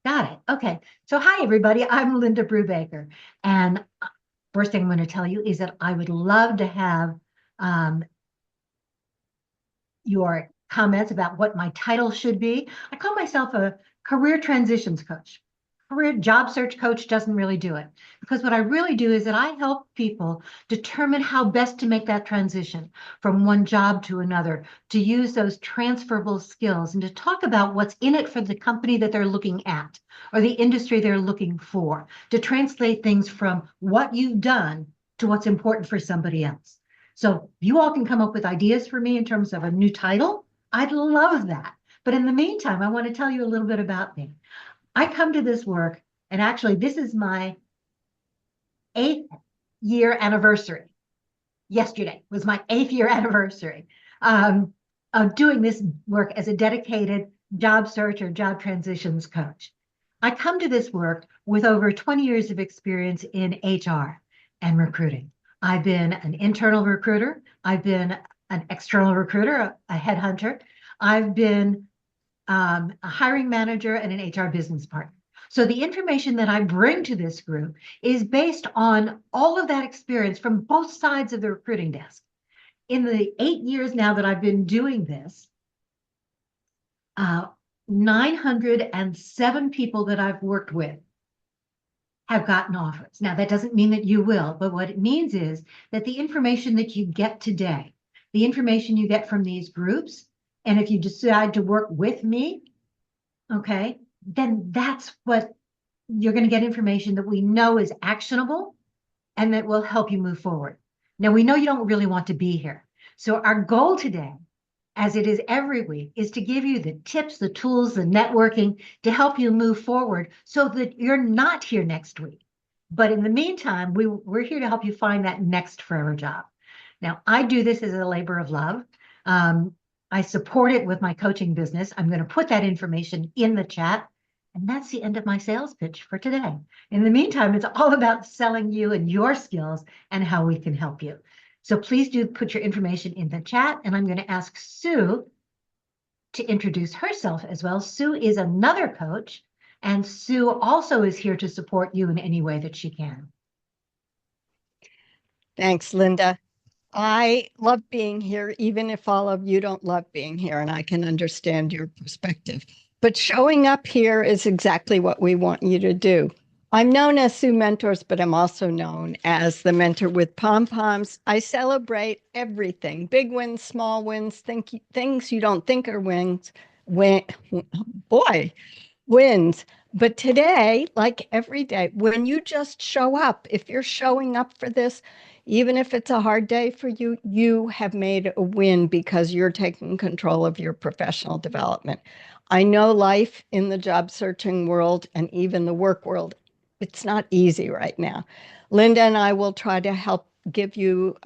Got it. Okay. So, hi, everybody. I'm Linda Brubaker. And first thing I'm going to tell you is that I would love to have um, your comments about what my title should be. I call myself a career transitions coach. Career job search coach doesn't really do it because what I really do is that I help people determine how best to make that transition from one job to another, to use those transferable skills and to talk about what's in it for the company that they're looking at or the industry they're looking for, to translate things from what you've done to what's important for somebody else. So you all can come up with ideas for me in terms of a new title. I'd love that. But in the meantime, I want to tell you a little bit about me. I come to this work, and actually, this is my 8th year anniversary. Yesterday was my 8th year anniversary of doing this work as a dedicated job search or job transitions coach. I come to this work with over 20 years of experience in HR and recruiting. I've been an internal recruiter. I've been an external recruiter, a headhunter. I've been a hiring manager and an HR business partner. So the information that I bring to this group is based on all of that experience from both sides of the recruiting desk. In the 8 years now that I've been doing this, 907 people that I've worked with have gotten offers. Now, that doesn't mean that you will, but what it means is that the information that you get today, the information you get from these groups, and if you decide to work with me, okay, then that's what you're going to get information that we know is actionable and that will help you move forward. Now, we know you don't really want to be here. So our goal today, as it is every week, is to give you the tips, the tools, the networking to help you move forward so that you're not here next week. But in the meantime, we're here to help you find that next forever job. Now, I do this as a labor of love. I support it with my coaching business. I'm going to put that information in the chat. And that's the end of my sales pitch for today. In the meantime, it's all about selling you and your skills and how we can help you. So please do put your information in the chat. And I'm going to ask Sue to introduce herself as well. Sue is another coach, and Sue also is here to support you in any way that she can. Thanks, Linda. I love being here, even if all of you don't love being here, and I can understand your perspective. But showing up here is exactly what we want you to do. I'm known as Sue Mentors, but I'm also known as the mentor with pom-poms. I celebrate everything, big wins, small wins, things you don't think are wins. Wins. But today, like every day, when you just show up, if you're showing up for this, even if it's a hard day for you, you have made a win because you're taking control of your professional development. I know life in the job searching world and even the work world, it's not easy right now. Linda and I will try to help give you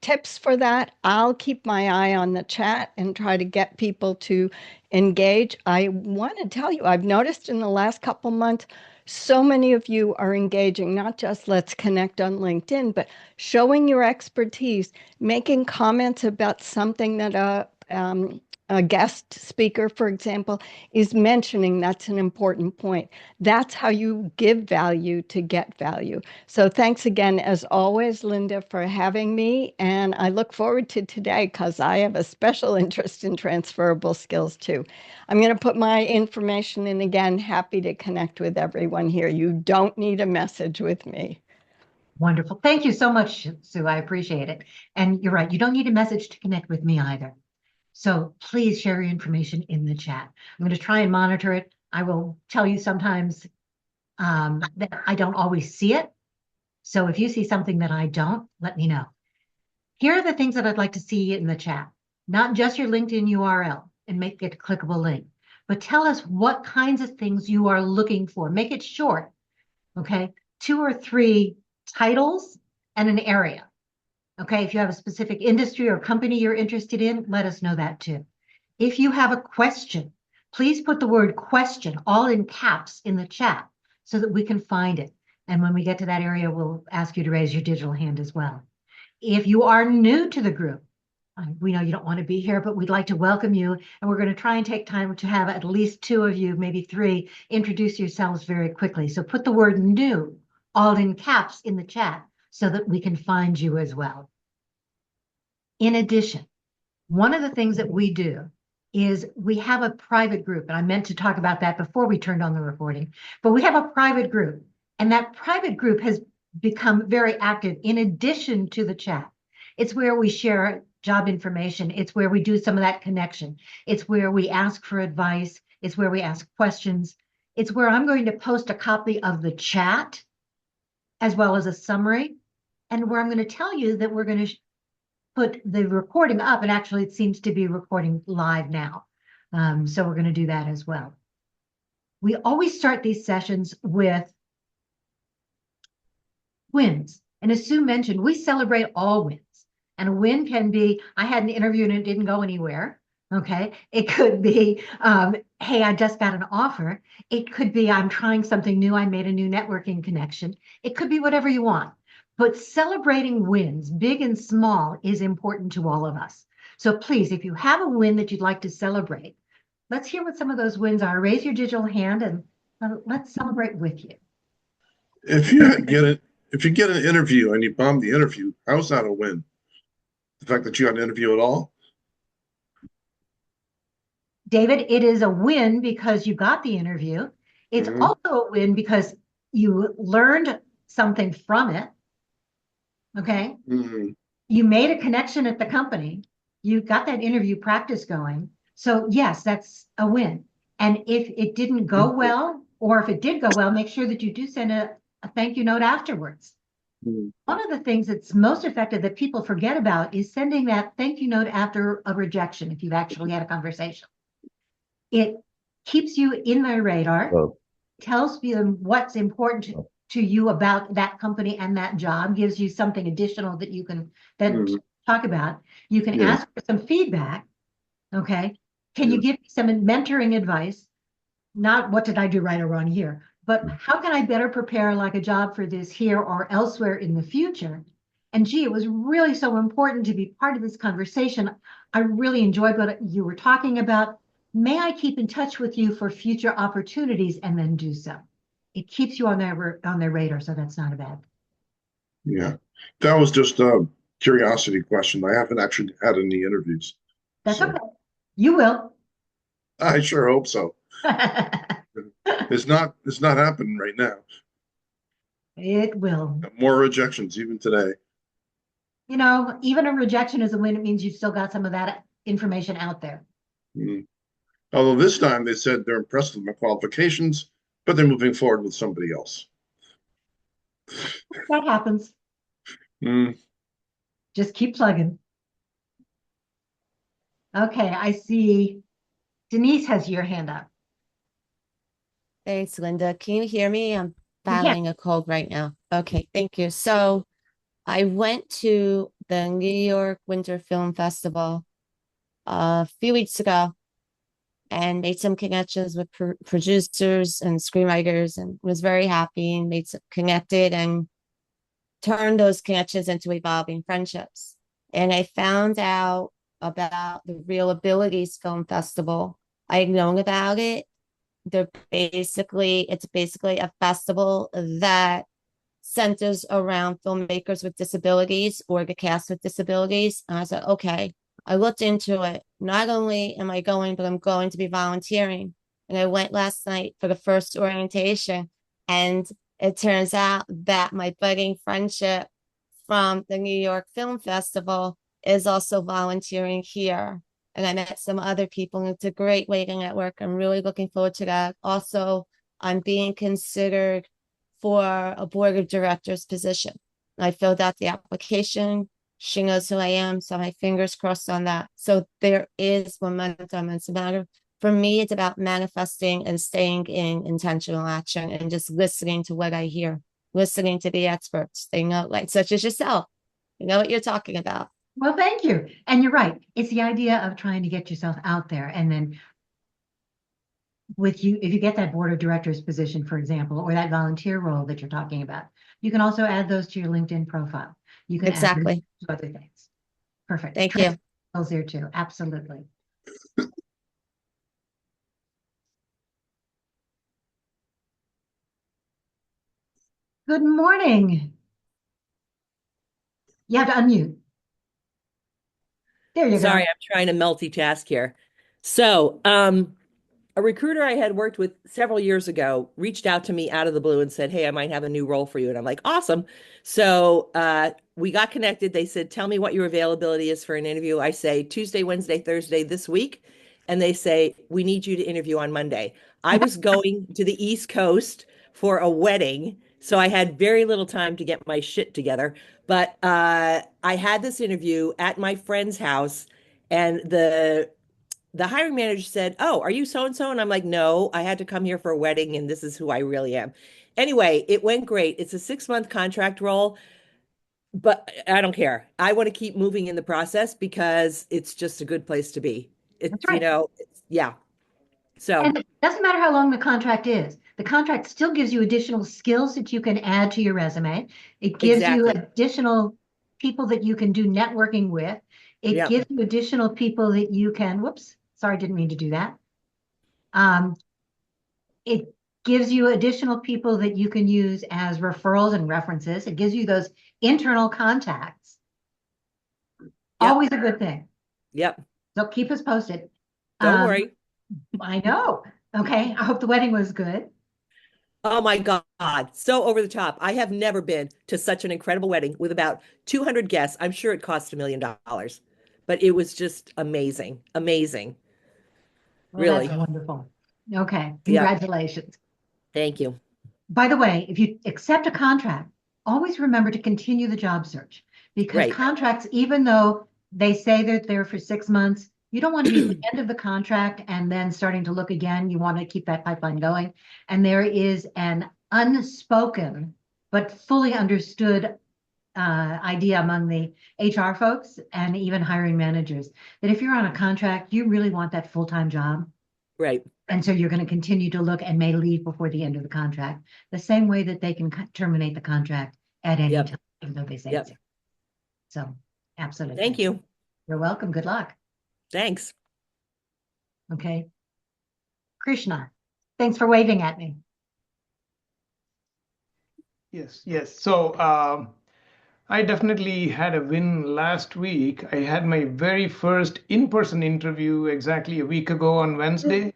tips for that. I'll keep my eye on the chat and try to get people to engage. I want to tell you, I've noticed in the last couple months, so many of you are engaging, not just let's connect on LinkedIn, but showing your expertise, making comments about something that a guest speaker, for example, is mentioning. That's an important point. That's how you give value to get value. So thanks again, as always, Linda, for having me. And I look forward to today because I have a special interest in transferable skills too. I'm going to put my information in again. Happy to connect with everyone here. You don't need a message with me. Wonderful. Thank you so much, Sue. I appreciate it. And you're right. You don't need a message to connect with me either. So please share your information in the chat. I'm going to try and monitor it. I will tell you sometimes that I don't always see it. So if you see something that I don't, let me know. Here are the things that I'd like to see in the chat. Not just your LinkedIn URL and make it a clickable link, but tell us what kinds of things you are looking for. Make it short, okay? 2 or 3 titles and an area. Okay, if you have a specific industry or company you're interested in, let us know that too. If you have a question, please put the word question all in caps in the chat so that we can find it. And when we get to that area, we'll ask you to raise your digital hand as well. If you are new to the group, We know you don't want to be here, but we'd like to welcome you. And we're going to try and take time to have at least two of you, maybe three, introduce yourselves very quickly. So put the word new all in caps in the chat so that we can find you as well. In addition, one of the things that we do is we have a private group, and I meant to talk about that before we turned on the recording, but we have a private group, and that private group has become very active in addition to the chat. It's where we share job information. It's where we do some of that connection. It's where we ask for advice. It's where we ask questions. It's where I'm going to post a copy of the chat as well as a summary, and where I'm going to tell you that we're going to put the recording up, and actually it seems to be recording live now. So we're going to do that as well. We always start these sessions with wins. And as Sue mentioned, we celebrate all wins. And a win can be, I had an interview and it didn't go anywhere. Okay. It could be, hey, I just got an offer. It could be, I'm trying something new. I made a new networking connection. It could be whatever you want. But celebrating wins, big and small, is important to all of us. So please, if you have a win that you'd like to celebrate, let's hear what some of those wins are. Raise your digital hand and let's celebrate with you. If you get an interview and you bomb the interview, how's that a win? The fact that you got an interview at all? David, it is a win because you got the interview. It's also a win because you learned something from it. Okay. You made a connection at the company. You got that interview practice going. So yes, that's a win. And if it didn't go well, or if it did go well, make sure that you do send a thank you note afterwards. One of the things that's most effective that people forget about is sending that thank you note after a rejection, if you've actually had a conversation. It keeps you in their radar, tells you what's important to you about that company and that job, gives you something additional that you can then talk about. You can ask for some feedback. Okay. Can you give me some mentoring advice? Not what did I do right or wrong here, but how can I better prepare like a job for this here or elsewhere in the future? And gee, it was really so important to be part of this conversation. I really enjoyed what you were talking about. May I keep in touch with you for future opportunities, and then do so. It keeps you on their radar, so that's not a bad. Yeah, that was just a curiosity question. I haven't actually had any interviews. That's okay. You will. I sure hope so. It's not happening right now. It will. More rejections even today. You know, even a rejection is a win. It means you've still got some of that information out there. Although this time they said they're impressed with my qualifications, but they're moving forward with somebody else. That happens. Just keep plugging. Okay, I see Denise has your hand up. Thanks, Linda. Can you hear me? I'm battling a cold right now. Okay, thank you. So I went to the New York Winter Film Festival a few weeks ago and made some connections with producers and screenwriters, and was very happy and connected and turned those connections into evolving friendships. And I found out about the Real Abilities Film Festival. I had known about it. It's basically a festival that centers around filmmakers with disabilities or the cast with disabilities. And I said, okay, I looked into it. Not only am I going, but I'm going to be volunteering. And I went last night for the first orientation. And it turns out that my budding friendship from the New York Film Festival is also volunteering here. And I met some other people, and it's a great way to network. I'm really looking forward to that. Also, I'm being considered for a board of directors position. I filled out the application. She knows who I am, so my fingers crossed on that. So there is momentum. It's a matter, for me, it's about manifesting and staying in intentional action and just listening to what I hear, listening to the experts. They know, like such as yourself, you know what you're talking about. Well, thank you. And you're right. It's the idea of trying to get yourself out there. And then with you, if you get that board of directors position, for example, or that volunteer role that you're talking about, you can also add those to your LinkedIn profile. You can add Exactly. to other things. Perfect. Thank you. Skills there too, absolutely. Good morning. You have to unmute. There you Sorry, go. I'm trying to multitask here. So, a recruiter I had worked with several years ago reached out to me out of the blue and said, "Hey, I might have a new role for you." And I'm like, "Awesome." So, we got connected. They said, "Tell me what your availability is for an interview." I say, "Tuesday, Wednesday, Thursday this week." And they say, "We need you to interview on Monday." I was going to the East Coast for a wedding, so I had very little time to get my shit together. But I had this interview at my friend's house, and the hiring manager said, "Oh, are you so and so?" And I'm like, "No, I had to come here for a wedding, and this is who I really am." Anyway, it went great. It's a 6-month contract role, but I don't care. I want to keep moving in the process because it's just a good place to be. That's It's, right. yeah. So, And it doesn't matter how long the contract is. The contract still gives you additional skills that you can add to your resume. It gives you exactly. additional people that you can do networking with. It Yeah. gives you additional people that you can, whoops, sorry, didn't mean to do that. It gives you additional people that you can use as referrals and references. It gives you those internal contacts. Yep. Always a good thing. Yep. So keep us posted. Don't worry. I know. Okay. I hope the wedding was good. Oh my God. So over the top. I have never been to such an incredible wedding with about 200 guests. I'm sure it cost $1 million, but it was just amazing. Amazing. Well, that's Really. wonderful. Okay. Yeah. Congratulations. Thank you. By the way, if you accept a contract, always remember to continue the job search because Right. contracts, even though they say that they're for 6 months, you don't want to be at the end of the contract and then starting to look again. You want to keep that pipeline going. And there is an unspoken but fully understood idea among the HR folks and even hiring managers that if you're on a contract, you really want that full-time job. Right. And so you're going to continue to look and may leave before the end of the contract, the same way that they can terminate the contract at any Yep. time, even though they say Yep. it's. So, absolutely. Thank you. You're welcome. Good luck. Thanks. Okay. Krishna, thanks for waving at me. Yes. So I definitely had a win last week. I had my very first in-person interview exactly a week ago on Wednesday.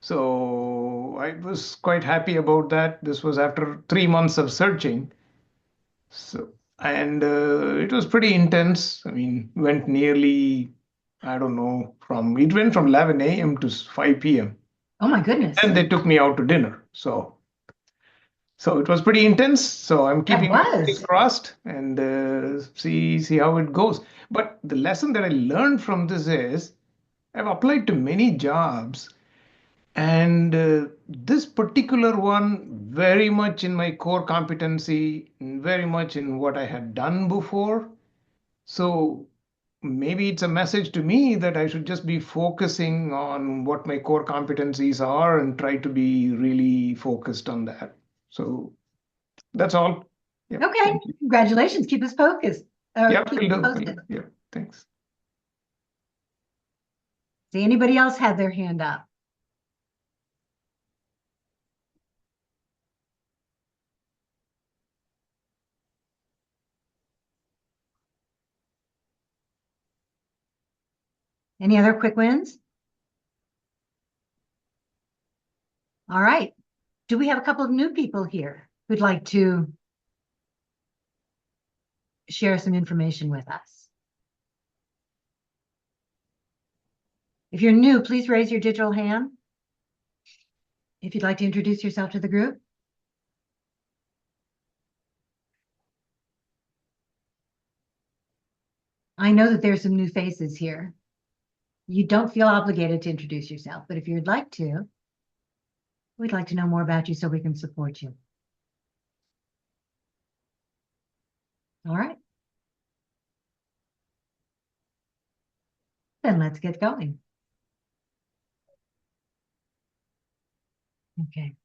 So I was quite happy about that. This was after 3 months of searching. So, and it was pretty intense. I mean, went nearly, I don't know, it went from 11 a.m. to 5 p.m. Oh my goodness. And they took me out to dinner. So it was pretty intense. So I'm That keeping my was. fingers crossed and see how it goes. But the lesson that I learned from this is I've applied to many jobs, and this particular one very much in my core competency, very much in what I had done before. So maybe it's a message to me that I should just be focusing on what my core competencies are and try to be really focused on that. So that's all. Yeah. Okay. Thank you. Congratulations. Keep us focused. Yeah, Keep will us do. posted. Yeah, thanks. See, anybody else have their hand up? Any other quick wins? All right. Do we have a couple of new people here who'd like to share some information with us? If you're new, please raise your digital hand if you'd like to introduce yourself to the group. I know that there's some new faces here. You don't feel obligated to introduce yourself, but if you'd like to, we'd like to know more about you so we can support you. All right. Then let's get going. Okay.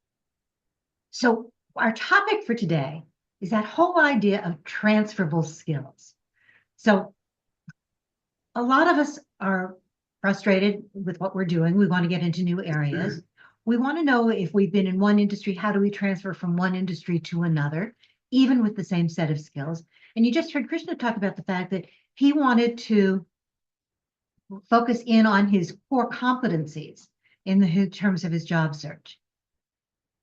So our topic for today is that whole idea of transferable skills. So a lot of us are frustrated with what we're doing. We want to get into new areas. We want to know if we've been in one industry, how do we transfer from one industry to another, even with the same set of skills? And you just heard Krishna talk about the fact that he wanted to focus in on his core competencies in terms of his job search.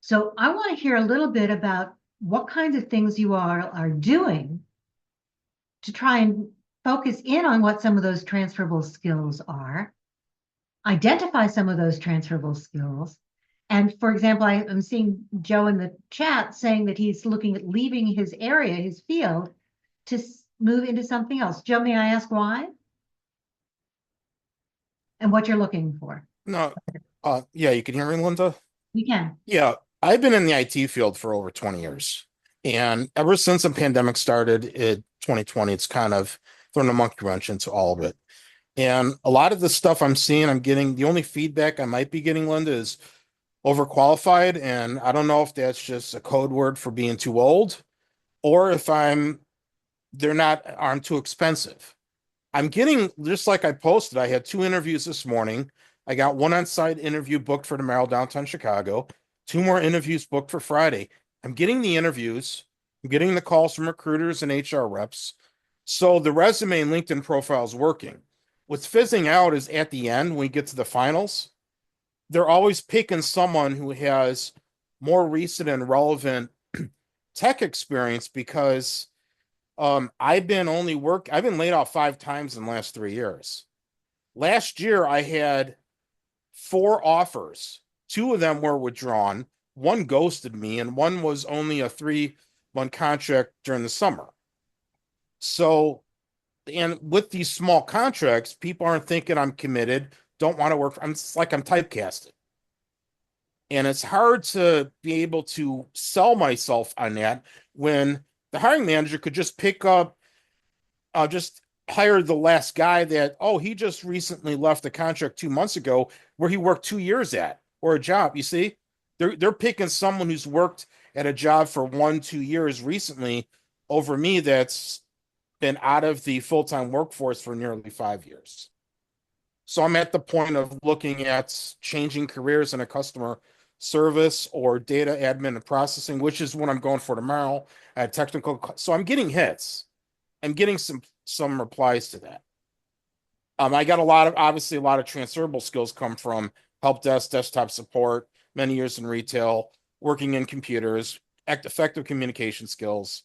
So I want to hear a little bit about what kinds of things you are doing to try and focus in on what some of those transferable skills are, identify some of those transferable skills. And for example, I'm seeing Joe in the chat saying that he's looking at leaving his area, his field, to move into something else. Joe, may I ask why? And what you're looking for? No, yeah, you can hear me, Linda? You can. Yeah, I've been in the IT field for over 20 years. And ever since the pandemic started in 2020, it's kind of thrown a monkey wrench into all of it. And a lot of the stuff I'm seeing, I'm getting, the only feedback I might be getting, Linda, is overqualified. And I don't know if that's just a code word for being too old, or if I'm too expensive. I'm getting, just like I posted, I had 2 interviews this morning. I got one on-site interview booked for tomorrow downtown Chicago, 2 more interviews booked for Friday. I'm getting the interviews, I'm getting the calls from recruiters and HR reps. So the resume and LinkedIn profile is working. What's fizzing out is at the end, when we get to the finals, they're always picking someone who has more recent and relevant tech experience because I've been laid off 5 times in the last 3 years. Last year, I had 4 offers. 2 of them were withdrawn. 1 ghosted me, and 1 was only a 3-month contract during the summer. So, and with these small contracts, people aren't thinking I'm committed, don't want to work. It's like I'm typecasted. And it's hard to be able to sell myself on that when the hiring manager could just pick up, just hire the last guy that, oh, he just recently left a contract 2 months ago where he worked 2 years at, or a job. You see, they're picking someone who's worked at a job for 1-2 years recently over me that's been out of the full-time workforce for nearly 5 years. So I'm at the point of looking at changing careers in a customer service or data admin and processing, which is what I'm going for tomorrow at technical. So I'm getting hits. I'm getting some replies to that. I got obviously a lot of transferable skills come from help desk, desktop support, many years in retail, working in computers, effective communication skills,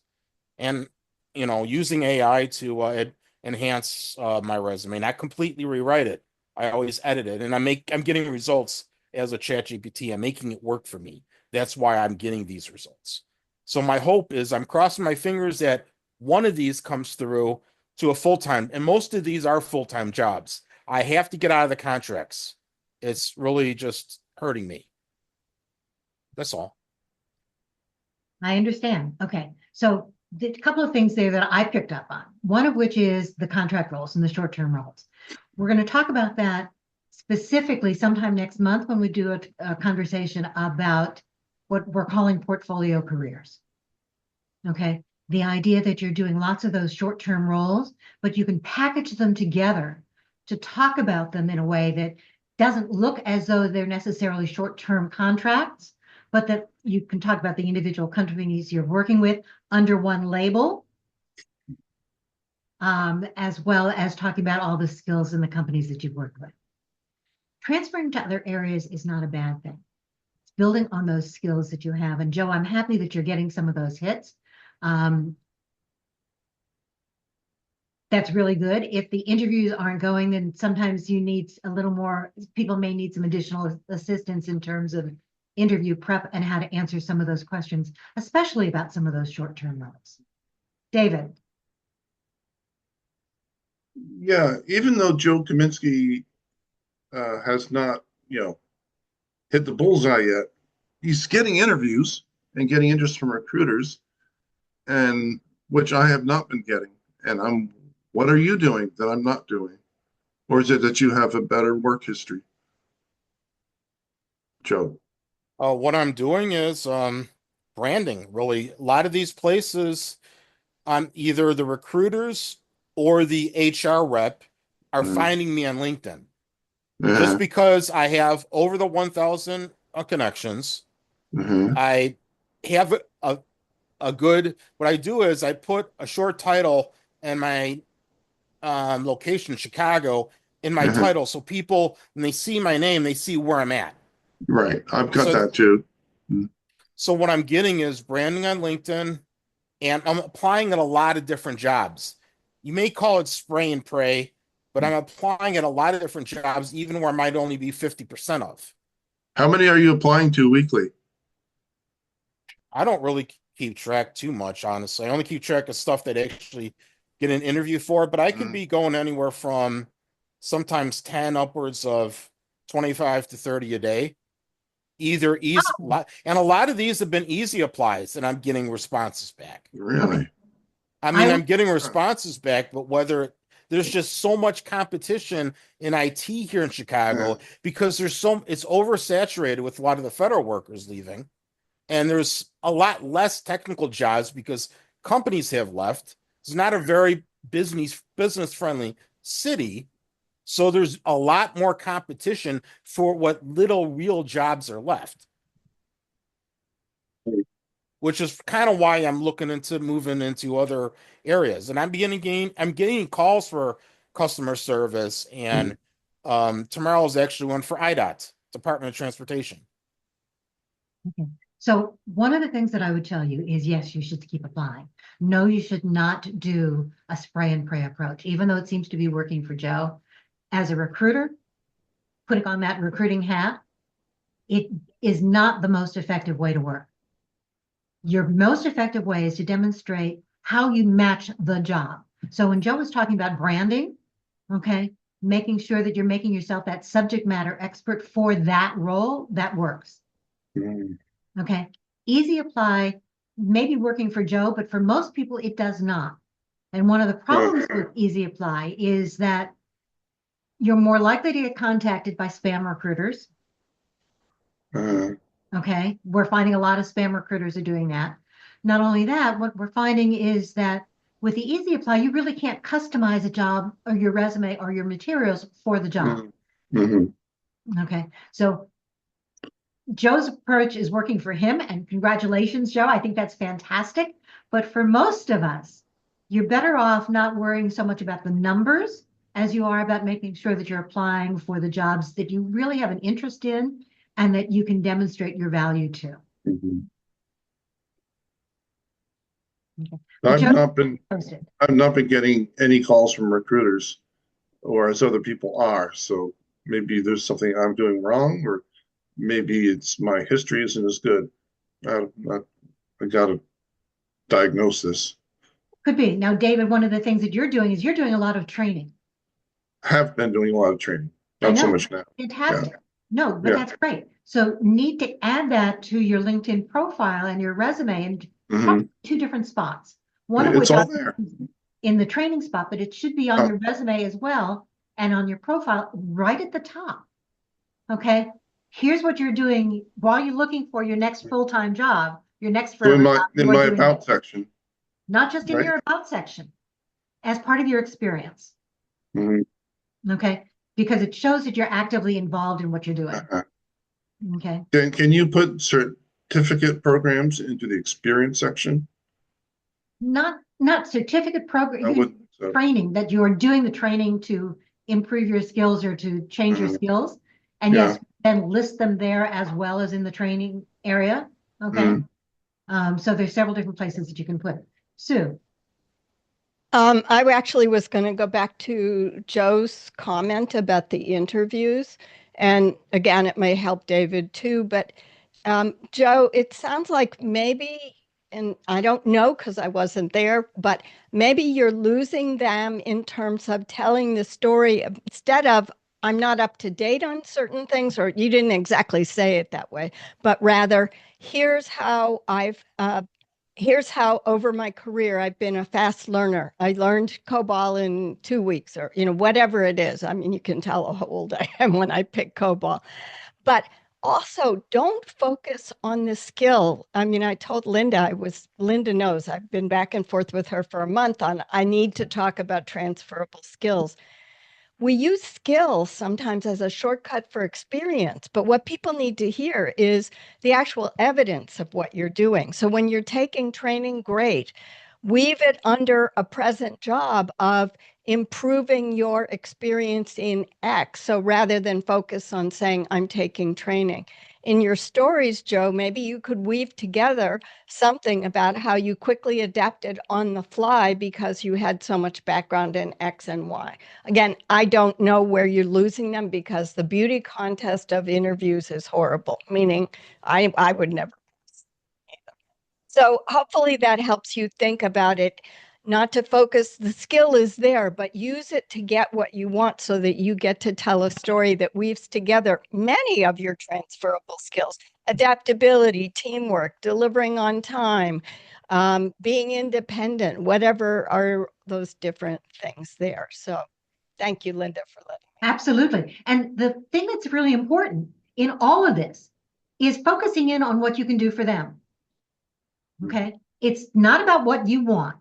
and using AI to enhance my resume. Not completely rewrite it. I always edit it, and I'm getting results as a ChatGPT. I'm making it work for me. That's why I'm getting these results. So my hope is, I'm crossing my fingers that one of these comes through to a full-time, and most of these are full-time jobs. I have to get out of the contracts. It's really just hurting me. That's all. I understand. Okay. So a couple of things there that I picked up on, one of which is the contract roles and the short-term roles. We're going to talk about that specifically sometime next month when we do a conversation about what we're calling portfolio careers. Okay. The idea that you're doing lots of those short-term roles, but you can package them together to talk about them in a way that doesn't look as though they're necessarily short-term contracts, but that you can talk about the individual companies you're working with under one label, as well as talking about all the skills in the companies that you've worked with. Transferring to other areas is not a bad thing. It's building on those skills that you have. And Joe, I'm happy that you're getting some of those hits. That's really good. If the interviews aren't going, then sometimes you need a little more, people may need some additional assistance in terms of interview prep and how to answer some of those questions, especially about some of those short-term roles. David. Yeah, even though Joe Kaminsky has not, hit the bullseye yet, he's getting interviews and getting interest from recruiters, and which I have not been getting. And what are you doing that I'm not doing? Or is it that you have a better work history? Joe. What I'm doing is branding, really. A lot of these places, either the recruiters or the HR rep are Mhm. finding me on LinkedIn. Uh-huh. Just because I have over the 1,000 connections, Uh-huh. I have a good, what I do is I put a short title and my location, Chicago, in my Uh-huh. title. So people, when they see my name, they see where I'm at. Right. I've got So, that too. Mhm. so what I'm getting is branding on LinkedIn, and I'm applying at a lot of different jobs. You may call it spray and pray, but I'm applying at a lot of different jobs, even where I might only be 50% of. How many are you applying to weekly? I don't really keep track too much, honestly. I only keep track of stuff that I actually get an interview for, but I could Mhm. be going anywhere from sometimes 10 upwards of 25 to 30 a day. Either easy, and a lot of these have been easy applies, and I'm getting responses back. Really? I mean, I I'm getting responses back, but whether there's just so much competition in IT here in Chicago because it's oversaturated with a lot of the federal workers leaving, and there's a lot less technical jobs because companies have left. It's not a very business friendly city, so there's a lot more competition for what little real jobs are left, which is kind of why I'm looking into moving into other areas. And I'm getting calls for customer service, and tomorrow is actually one for IDOT, Department of Transportation. Okay. So one of the things that I would tell you is, yes, you should keep applying. No, you should not do a spray and pray approach, even though it seems to be working for Joe. As a recruiter, putting on that recruiting hat, it is not the most effective way to work. Your most effective way is to demonstrate how you match the job. So when Joe was talking about branding, okay, making sure that you're making yourself that subject matter expert for that role, that works. Mhm. Okay. Easy apply, maybe working for Joe, but for most people, it does not. And one of the problems with easy apply is that you're more likely to get contacted by spam recruiters. Uh, Okay. We're finding a lot of spam recruiters are doing that. Not only that, what we're finding is that with the easy apply, you really can't customize a job or your resume or your materials for the job. mhm. Okay. So Joe's approach is working for him, and congratulations, Joe. I think that's fantastic. But for most of us, you're better off not worrying so much about the numbers as you are about making sure that you're applying for the jobs that you really have an interest in and that you can demonstrate your value to. Mhm. Okay. But I've Joe not been posted. I've not been getting any calls from recruiters, or as other people are. So maybe there's something I'm doing wrong, or maybe it's my history isn't as good. I gotta diagnose this. Could be. Now, David, one of the things that you're doing is you're doing a lot of training. Have been doing a lot of training, I not so know. much now. Fantastic. No, but Yeah. that's great. So need to add that to your LinkedIn profile and your resume and Hmm. probably two different spots. One of It's which all is there. in the training spot, but it should be on Oh. your resume as well and on your profile right at the top. Okay. Here's what you're doing while you're looking for your next full-time job, your next So forever job. in You are my doing about this. section, Not just in right? your about section, as part of your experience. Mhm. Okay. Because it shows that you're actively involved in what you're doing. Uh-huh. Okay. Can you put certificate programs into the experience section? Not certificate I program wouldn't. So, training that you're doing the training to improve your skills or to change your skills. And yeah. yes, then list them there as well as in the training area. Okay. So there's several different places that you can put it. Sue. I actually was going to go back to Joe's comment about the interviews. And again, it may help David too. But Joe, it sounds like maybe, and I don't know because I wasn't there, but maybe you're losing them in terms of telling the story instead of, I'm not up to date on certain things, or you didn't exactly say it that way, but rather, here's how here's how over my career I've been a fast learner. I learned COBOL in 2 weeks or, whatever it is. I mean, you can tell how old I am when I pick COBOL. But also don't focus on the skill. I mean, I told Linda, Linda knows I've been back and forth with her for a month on, I need to talk about transferable skills. we use skills sometimes as a shortcut for experience, but what people need to hear is the actual evidence of what you're doing. So when you're taking training, great. Weave it under a present job of improving your experience in X. So rather than focus on saying, I'm taking training. In your stories, Joe, maybe you could weave together something about how you quickly adapted on the fly because you had so much background in X and Y. Again, I don't know where you're losing them because the beauty contest of interviews is horrible, meaning I would never. So hopefully that helps you think about it, not to focus, the skill is there, but use it to get what you want so that you get to tell a story that weaves together many of your transferable skills: adaptability, teamwork, delivering on time, being independent, whatever are those different things there. So thank you, Linda, for letting me. Absolutely. And the thing that's really important in all of this is focusing in on what you can do for them. Okay. It's not about what you want.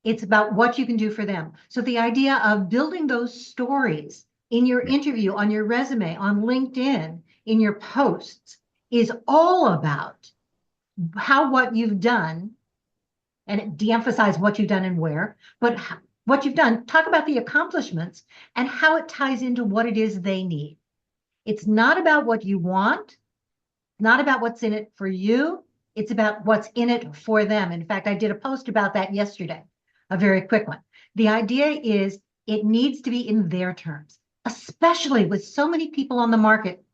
It's about what you can do for them. So the idea of building those stories in your interview, on your resume, on LinkedIn, in your posts is all about how what you've done, and de-emphasize what you've done and where, but what you've done, talk about the accomplishments and how it ties into what it is they need. It's not about what you want, not about what's in it for you. It's about what's in it for them. In fact, I did a post about that yesterday, a very quick one. The idea is it needs to be in their terms, especially with so many people on the market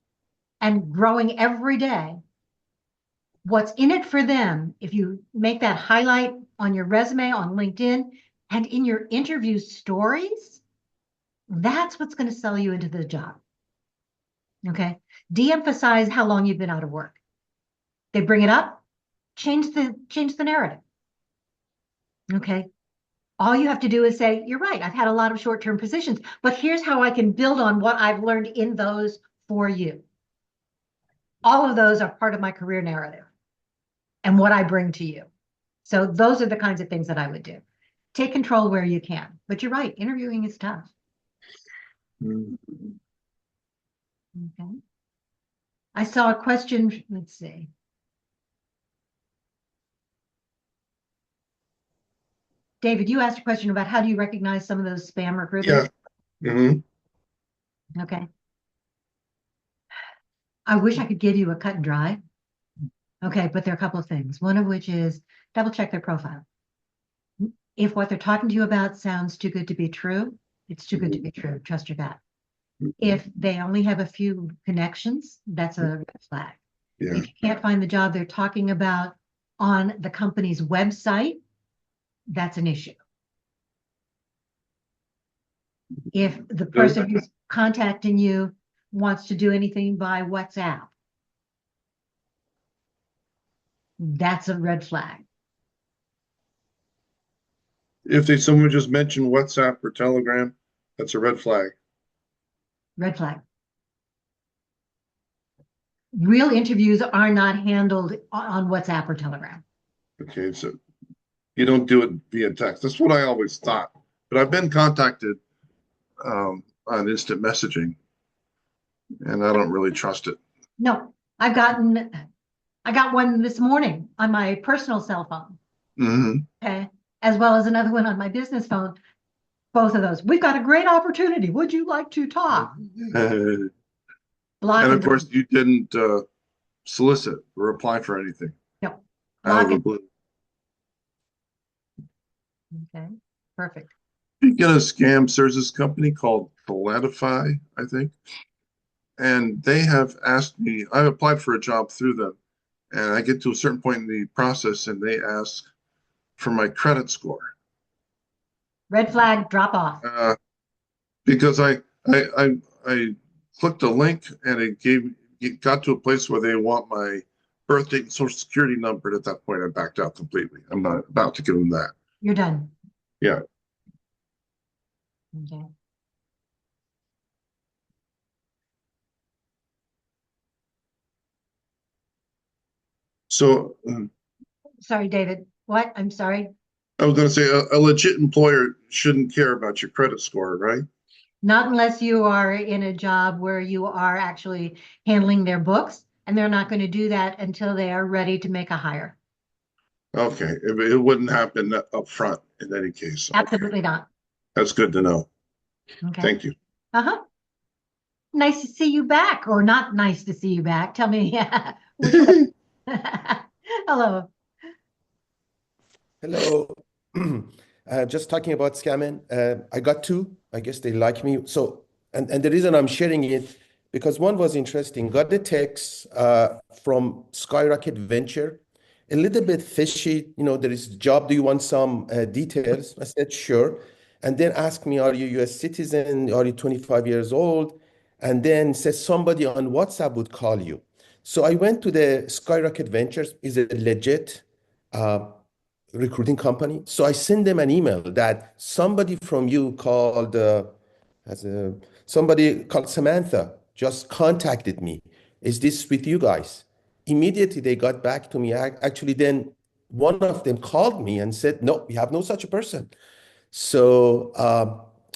and growing every day. What's in it for them, if you make that highlight on your resume, on LinkedIn, and in your interview stories, that's what's going to sell you into the job. Okay. De-emphasize how long you've been out of work. They bring it up, change the narrative. Okay. All you have to do is say, you're right, I've had a lot of short-term positions, but here's how I can build on what I've learned in those for you. All of those are part of my career narrative and what I bring to you. So those are the kinds of things that I would do. Take control where you can. But you're right, interviewing is tough. Okay. I saw a question, let's see. David, you asked a question about how do you recognize some of those spam recruiters? Yeah. Mm-hmm. Okay. I wish I could give you a cut and dry. Okay, but there are a couple of things. One of which is double check their profile. If what they're talking to you about sounds too good to be true, it's too good to be true. Trust your gut. If they only have a few connections, that's a red flag. Yeah. If you can't find the job they're talking about on the company's website, that's an issue. If the person who's contacting you wants to do anything by WhatsApp, that's a red flag. If someone just mentioned WhatsApp or Telegram, that's a red flag. Red flag. Real interviews are not handled on WhatsApp or Telegram. Okay, so you don't do it via text. That's what I always thought. But I've been contacted on instant messaging, and I don't really trust it. No, I got one this morning on my personal cell phone. Mm-hmm. Okay, as well as another one on my business phone. Both of those. We've got a great opportunity. Would you like to talk? And Block of course, you didn't solicit or apply for anything. No. Out Block of the it. blue. Okay, perfect. Speaking of scams, there's this company called Quantifying, I think. And they have asked me, I've applied for a job through them, and I get to a certain point in the process and they ask for my credit score. Red flag, drop off. Because I clicked a link and it got to a place where they want my birth date and social security number. And at that point, I backed out completely. I'm not about to give them that. You're done. Yeah. Okay. So Sorry, David. What? I'm sorry. I was going to say a legit employer shouldn't care about your credit score, right? Not unless you are in a job where you are actually handling their books, and they're not going to do that until they are ready to make a hire. Okay, it wouldn't happen up front in any case. Okay. Absolutely not. That's good to know. Okay. Thank you. Uh-huh. Nice to see you back, or not nice to see you back. Tell me. Hello. Hello. Just talking about scamming. I got two. I guess they like me. So, and the reason I'm sharing it, because one was interesting. Got the text from Skyrocket Venture, a little bit fishy. You know, there is a job. Do you want some details? I said, sure. And then asked me, are you US citizen? Are you 25 years old? And then says somebody on WhatsApp would call you. So I went to the Skyrocket Ventures, is a legit recruiting company. So I send them an email that somebody from you called somebody called Samantha just contacted me. Is this with you guys? Immediately they got back to me. Actually, then one of them called me and said, "No, we have no such a person." So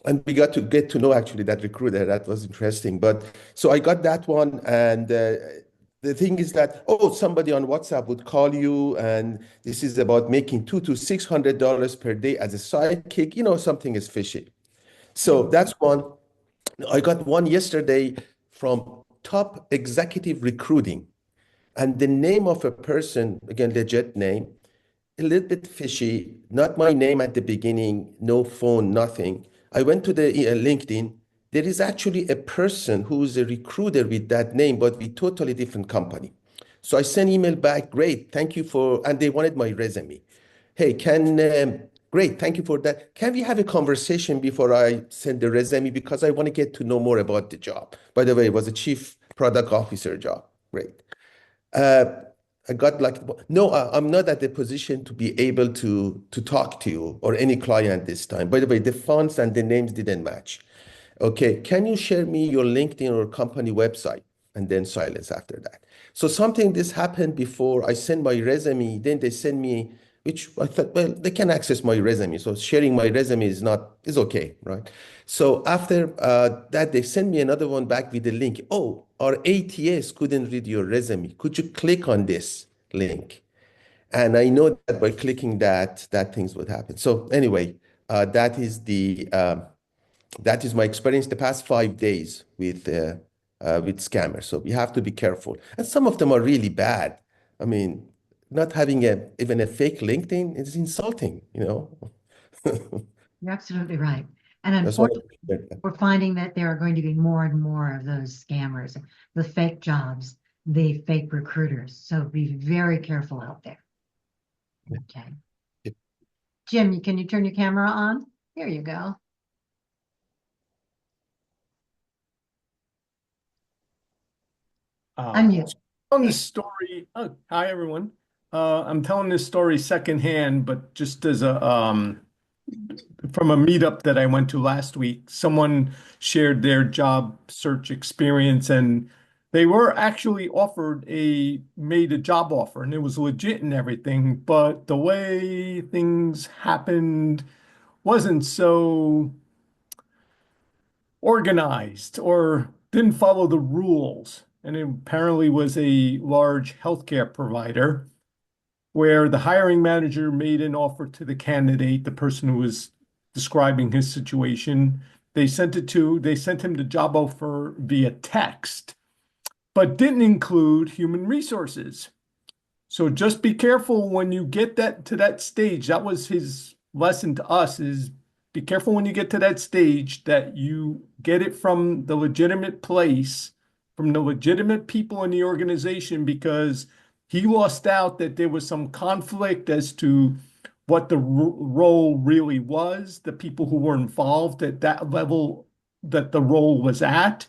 and we got to get to know actually that recruiter. That was interesting. But so I got that one, and the thing is that, oh, somebody on WhatsApp would call you, and this is about making $200 to $600 per day as a sidekick. You know, something is fishy. So that's one. I got one yesterday from Top Executive Recruiting, and the name of a person, again, legit name, a little bit fishy, not my name at the beginning, no phone, nothing. I went to the LinkedIn. There is actually a person who is a recruiter with that name, but with totally different company. So I sent email back, great, thank you for, and they wanted my resume. Hey, great, thank you for that. Can we have a conversation before I send the resume? Because I want to get to know more about the job. By the way, it was a chief product officer job. Great. Uh, I got like, no, I'm not at the position to be able to talk to you or any client this time. By the way, the fonts and the names didn't match. Okay, can you share me your LinkedIn or company website? And then silence after that. So something this happened before I send my resume, then they send me, which I thought, well, they can access my resume. So sharing my resume is okay, right? So after that, they send me another one back with the link. Oh, our ATS couldn't read your resume. Could you click on this link? And I know that by clicking that things would happen. So anyway, that is my experience the past 5 days with scammers. So you have to be careful. And some of them are really bad. I mean, not having even a fake LinkedIn is insulting, you know. You're absolutely right. And That's what unfortunately, we're finding that there are going to be more and more of those scammers, the fake jobs, the fake recruiters. So be very careful out there. Okay. Yep. Jim, can you turn your camera on? There you go. Unmute. Telling this story. Oh, hi everyone. I'm telling this story secondhand, but just as a from a meetup that I went to last week, someone shared their job search experience, and they were actually made a job offer, and it was legit and everything, but the way things happened wasn't so organized or didn't follow the rules. And it apparently was a large healthcare provider where the hiring manager made an offer to the candidate, the person who was describing his situation. They sent him the job offer via text, but didn't include human resources. So just be careful when you get to that stage. That was his lesson to us, is be careful when you get to that stage that you get it from the legitimate place, from the legitimate people in the organization, because he lost out that there was some conflict as to what the role really was, the people who were involved at that level that the role was at.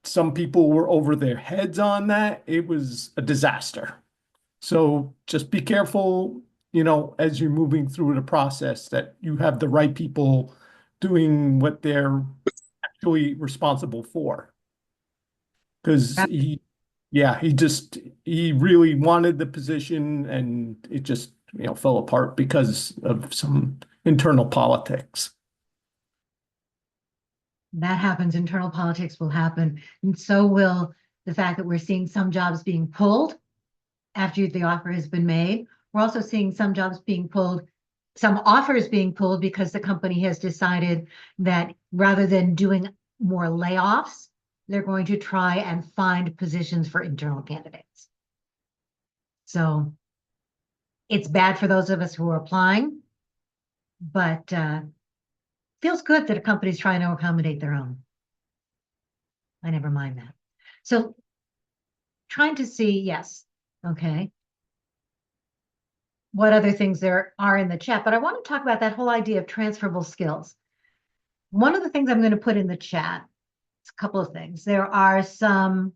Some people were over their heads on that. It was a disaster. So just be careful, as you're moving through the process, that you have the right people doing what they're actually responsible for. Because he really wanted the position, and it just, fell apart because of some internal politics. That happens. Internal politics will happen. And so will the fact that we're seeing some jobs being pulled after the offer has been made. We're also seeing some jobs being pulled, some offers being pulled because the company has decided that rather than doing more layoffs, they're going to try and find positions for internal candidates. So it's bad for those of us who are applying, but feels good that a company's trying to accommodate their own. I never mind that. So trying to see, yes, okay, what other things there are in the chat, but I want to talk about that whole idea of transferable skills. One of the things I'm going to put in the chat is a couple of things. There are some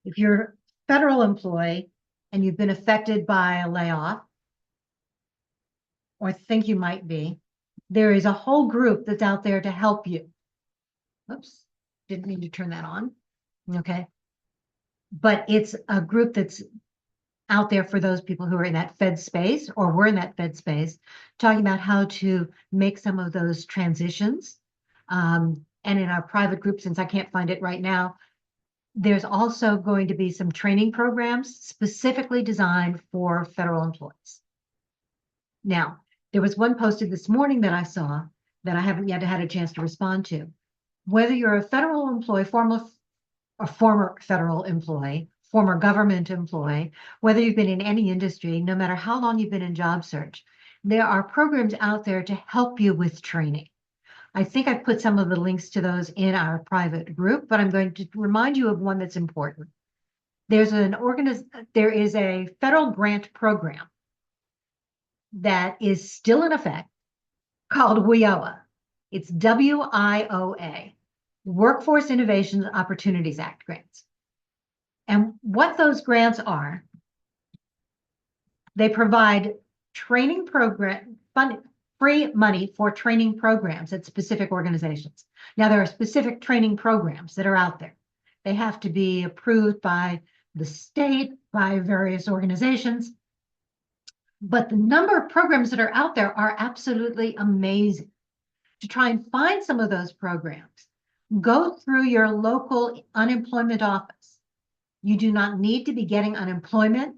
if you're a federal employee and you've been affected by a layoff or think you might be, there is a whole group that's out there to help you. Oops, didn't mean to turn that on. Okay. But it's a group that's out there for those people who are in that Fed space or were in that Fed space, talking about how to make some of those transitions. And in our private group, since I can't find it right now, there's also going to be some training programs specifically designed for federal employees. Now, there was one posted this morning that I saw that I haven't yet had a chance to respond to. Whether you're a federal employee, former federal employee, former government employee, whether you've been in any industry, no matter how long you've been in job search, there are programs out there to help you with training. I think I put some of the links to those in our private group, but I'm going to remind you of one that's important. There is a federal grant program that is still in effect called WIOA. It's WIOA, Workforce Innovations Opportunities Act grants. And what those grants are, they provide training program funding, free money for training programs at specific organizations. Now, there are specific training programs that are out there. They have to be approved by the state, by various organizations. But the number of programs that are out there are absolutely amazing. To try and find some of those programs, go through your local unemployment office. You do not need to be getting unemployment,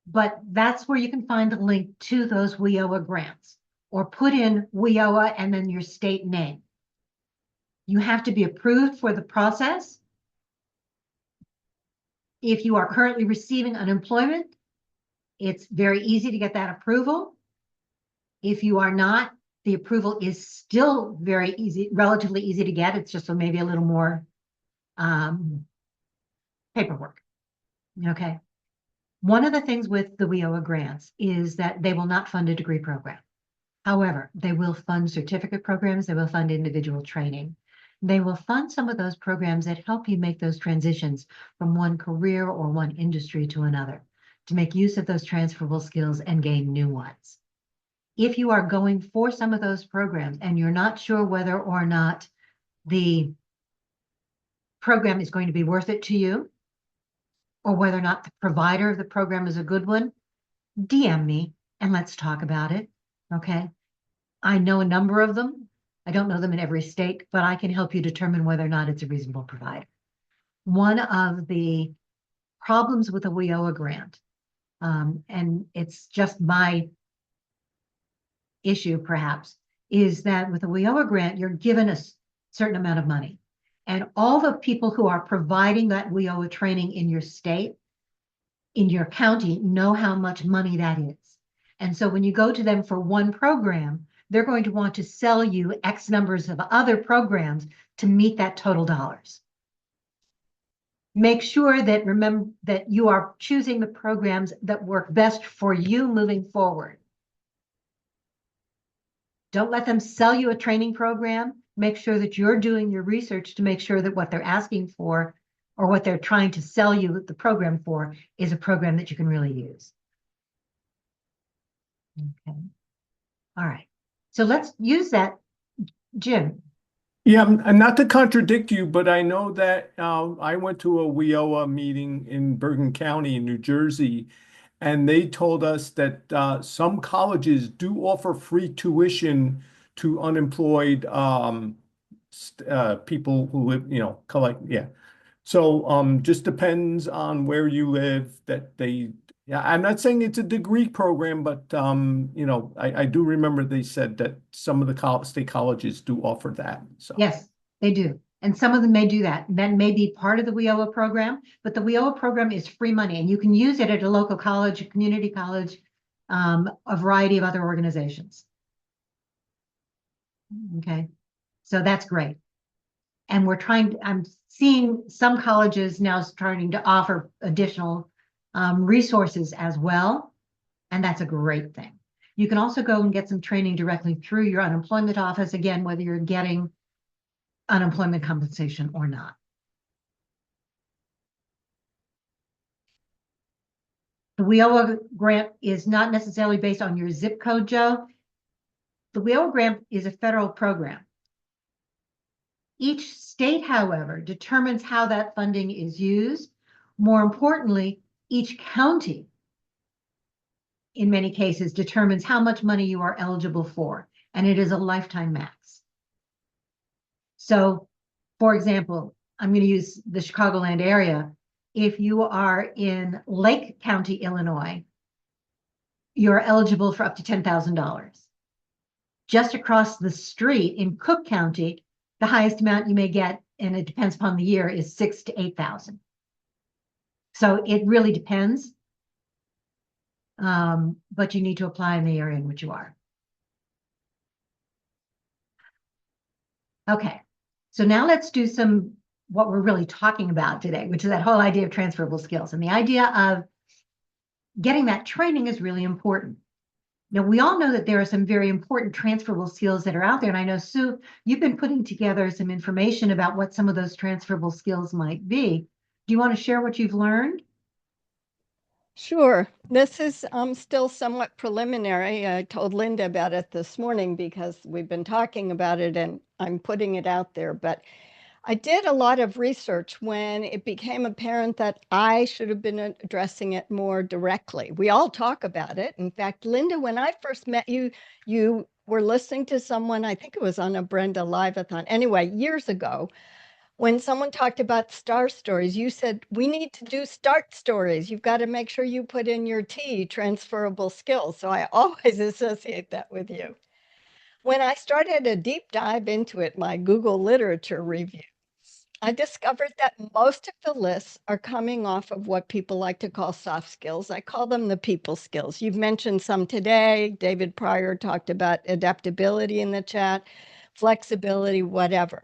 but that's where you can find a link to those WIOA grants, or put in WIOA and then your state name. You have to be approved for the process. If you are currently receiving unemployment, it's very easy to get that approval. If you are not, the approval is still very easy, relatively easy to get. It's just maybe a little more paperwork. Okay. One of the things with the WIOA grants is that they will not fund a degree program. However, they will fund certificate programs. They will fund individual training. They will fund some of those programs that help you make those transitions from one career or one industry to another, to make use of those transferable skills and gain new ones. If you are going for some of those programs and you're not sure whether or not the program is going to be worth it to you, or whether or not the provider of the program is a good one, DM me and let's talk about it. Okay. I know a number of them. I don't know them in every state, but I can help you determine whether or not it's a reasonable provider. One of the problems with a WIOA grant, and it's just my issue perhaps, is that with a WIOA grant, you're given a certain amount of money. And all the people who are providing that WIOA training in your state, in your county, know how much money that is. And so when you go to them for one program, they're going to want to sell you X numbers of other programs to meet that total dollars. Make sure that remember that you are choosing the programs that work best for you moving forward. Don't let them sell you a training program. Make sure that you're doing your research to make sure that what they're asking for or what they're trying to sell you the program for is a program that you can really use. Okay. All right. So let's use that, Jim. Yeah, and not to contradict you, but I know that I went to a WIOA meeting in Bergen County in New Jersey, and they told us that some colleges do offer free tuition to unemployed people who live, yeah. So just depends on where you live that they, yeah, I'm not saying it's a degree program, but I do remember they said that some of the state colleges do offer that. So Yes, they do. And some of them may do that. That may be part of the WIOA program, but the WIOA program is free money and you can use it at a local college, a community college, a variety of other organizations. Okay, so that's great. And I'm seeing some colleges now starting to offer additional resources as well. And that's a great thing. You can also go and get some training directly through your unemployment office, again, whether you're getting unemployment compensation or not. The WIOA grant is not necessarily based on your zip code, Joe. The WIOA grant is a federal program. Each state, however, determines how that funding is used. More importantly, each county, in many cases, determines how much money you are eligible for, and it is a lifetime max. So, for example, I'm going to use the Chicagoland area. If you are in Lake County, Illinois, you're eligible for up to $10,000. Just across the street in Cook County, the highest amount you may get, and it depends upon the year, is $6,000 to $8,000. So it really depends. But you need to apply in the area in which you are. Okay, so now let's do what we're really talking about today, which is that whole idea of transferable skills. And the idea of getting that training is really important. Now, we all know that there are some very important transferable skills that are out there. And I know, Sue, you've been putting together some information about what some of those transferable skills might be. Do you want to share what you've learned? Sure. This is still somewhat preliminary. I told Linda about it this morning because we've been talking about it and I'm putting it out there. But I did a lot of research when it became apparent that I should have been addressing it more directly. We all talk about it. In fact, Linda, when I first met you, you were listening to someone, I think it was on a Brenda Live-a-thon. Anyway, years ago, when someone talked about star stories, you said, we need to do start stories. You've got to make sure you put in your T, transferable skills. So I always associate that with you. When I started a deep dive into it, my Google literature review, I discovered that most of the lists are coming off of what people like to call soft skills. I call them the people skills. You've mentioned some today. David Pryor talked about adaptability in the chat, flexibility, whatever.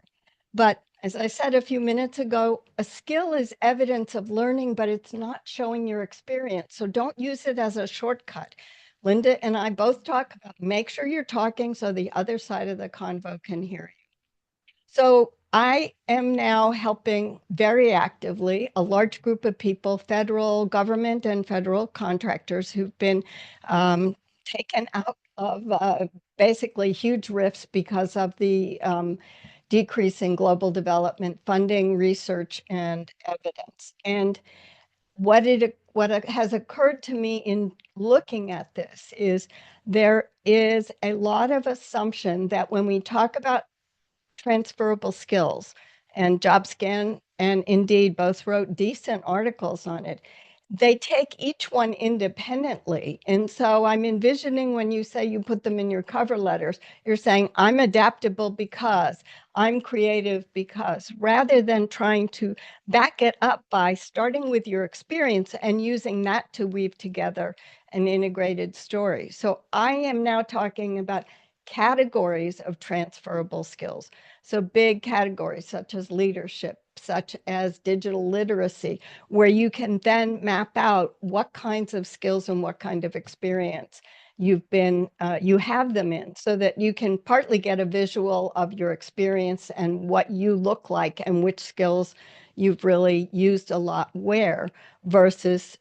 But as I said a few minutes ago, a skill is evidence of learning, but it's not showing your experience. So don't use it as a shortcut. Linda and I both talk about make sure you're talking so the other side of the convo can hear you. So I am now helping very actively a large group of people, federal government and federal contractors who've been taken out of basically huge rifts because of the decrease in global development funding, research, and evidence. And what has occurred to me in looking at this is there is a lot of assumption that when we talk about transferable skills, and JobScan and Indeed both wrote decent articles on it. They take each one independently. And so I'm envisioning when you say you put them in your cover letters, you're saying, I'm adaptable because, I'm creative because, rather than trying to back it up by starting with your experience and using that to weave together an integrated story. So I am now talking about categories of transferable skills. So big categories such as leadership, such as digital literacy, where you can then map out what kinds of skills and what kind of experience you have them in, so that you can partly get a visual of your experience and what you look like and which skills you've really used a lot where, versus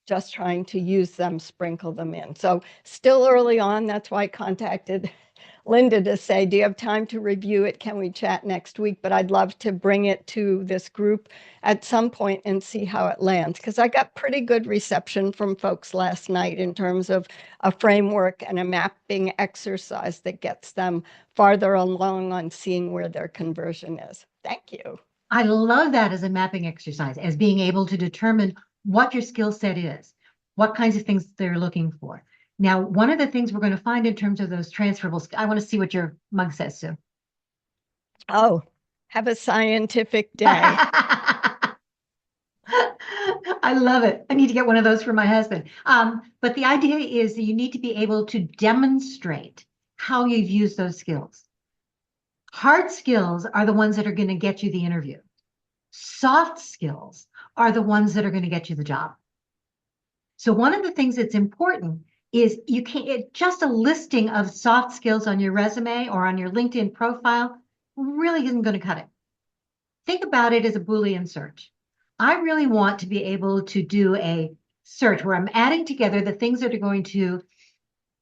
just trying to use them, sprinkle them in. So still early on, that's why I contacted Linda to say, do you have time to review it? Can we chat next week? But I'd love to bring it to this group at some point and see how it lands, because I got pretty good reception from folks last night in terms of a framework and a mapping exercise that gets them farther along on seeing where their conversion is. Thank you. I love that as a mapping exercise, as being able to determine what your skill set is, what kinds of things they're looking for. Now, one of the things we're going to find in terms of those transferable, I want to see what your mug says, Sue. Oh, have a scientific day. I love it. I need to get one of those for my husband. But the idea is that you need to be able to demonstrate how you've used those skills. Hard skills are the ones that are going to get you the interview. Soft skills are the ones that are going to get you the job. So one of the things that's important is you can't, just a listing of soft skills on your resume or on your LinkedIn profile really isn't going to cut it. Think about it as a Boolean search. I really want to be able to do a search where I'm adding together the things that are going to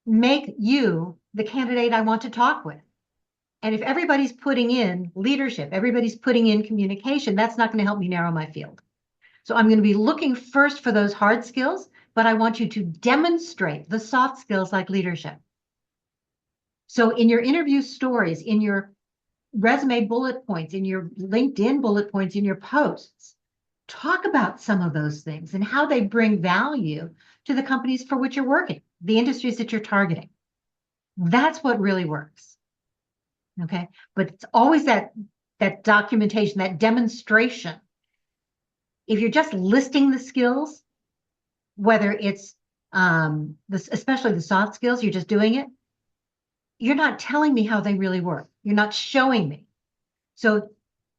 make you the candidate I want to talk with. And if everybody's putting in leadership, everybody's putting in communication, that's not going to help me narrow my field. So I'm going to be looking first for those hard skills, but I want you to demonstrate the soft skills like leadership. So in your interview stories, in your resume bullet points, in your LinkedIn bullet points, in your posts, talk about some of those things and how they bring value to the companies for which you're working, the industries that you're targeting. That's what really works. Okay. But it's always that documentation, that demonstration. If you're just listing the skills, whether it's especially the soft skills, you're just doing it, you're not telling me how they really work. You're not showing me. So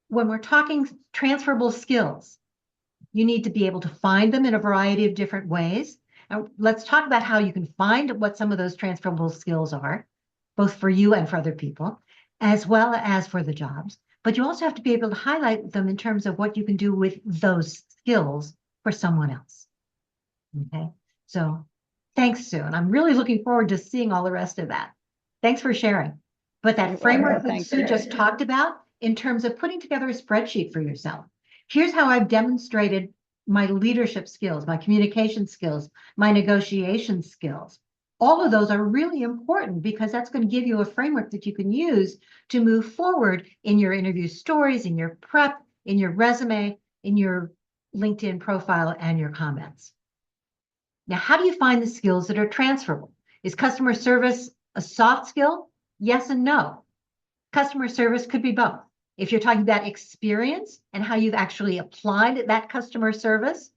when we're talking transferable skills, you need to be able to find them in a variety of different ways. Now, let's talk about how you can find what some of those transferable skills are, both for you and for other people, as well as for the jobs. But you also have to be able to highlight them in terms of what you can do with those skills for someone else. Okay, so thanks, Sue. And I'm really looking forward to seeing all the rest of that. Thanks for sharing. But that framework that Sue just talked about in terms of putting together a spreadsheet for yourself. Here's how I've demonstrated my leadership skills, my communication skills, my negotiation skills. All of those are really important because that's going to give you a framework that you can use to move forward in your interview stories, in your prep, in your resume, in your LinkedIn profile, and your comments. Now, how do you find the skills that are transferable? Is customer service a soft skill? Yes and no. Customer service could be both. If you're talking about experience and how you've actually applied that customer service,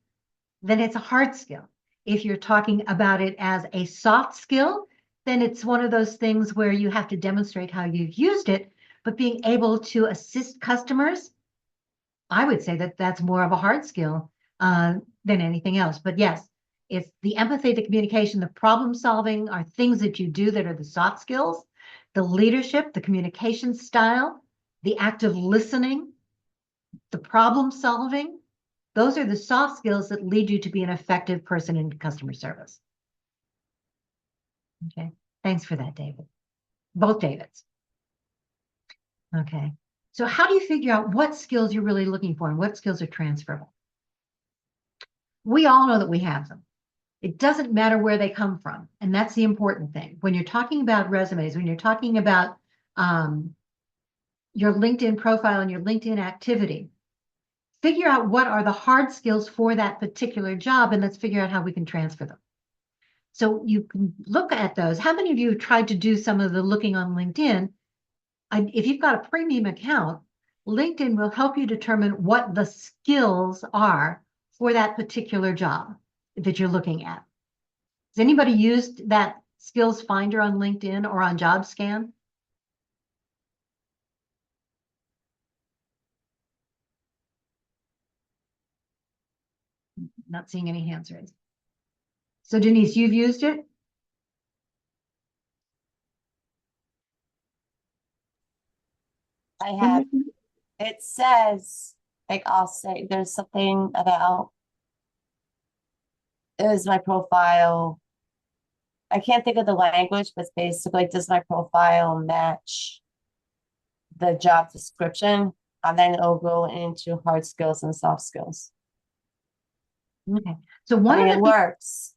then it's a hard skill. If you're talking about it as a soft skill, then it's one of those things where you have to demonstrate how you've used it, but being able to assist customers, I would say that that's more of a hard skill than anything else. But yes, it's the empathy, the communication, the problem solving are things that you do that are the soft skills. The leadership, the communication style, the active listening, the problem solving, those are the soft skills that lead you to be an effective person in customer service. Okay, thanks for that, David. Both Davids. Okay, so how do you figure out what skills you're really looking for and what skills are transferable? We all know that we have them. It doesn't matter where they come from. And that's the important thing. When you're talking about resumes, when you're talking about your LinkedIn profile and your LinkedIn activity, figure out what are the hard skills for that particular job, and let's figure out how we can transfer them. So you can look at those. How many of you tried to do some of the looking on LinkedIn? If you've got a premium account, LinkedIn will help you determine what the skills are for that particular job that you're looking at. Has anybody used that skills finder on LinkedIn or on JobScan? Not seeing any hands raised. So Denise, you've used it? I have. It says, like, I'll say there's something about, is my profile I can't think of the language, but basically, does my profile match the job description? And then it'll go into hard skills and soft skills. Okay. So I one mean, of it the works.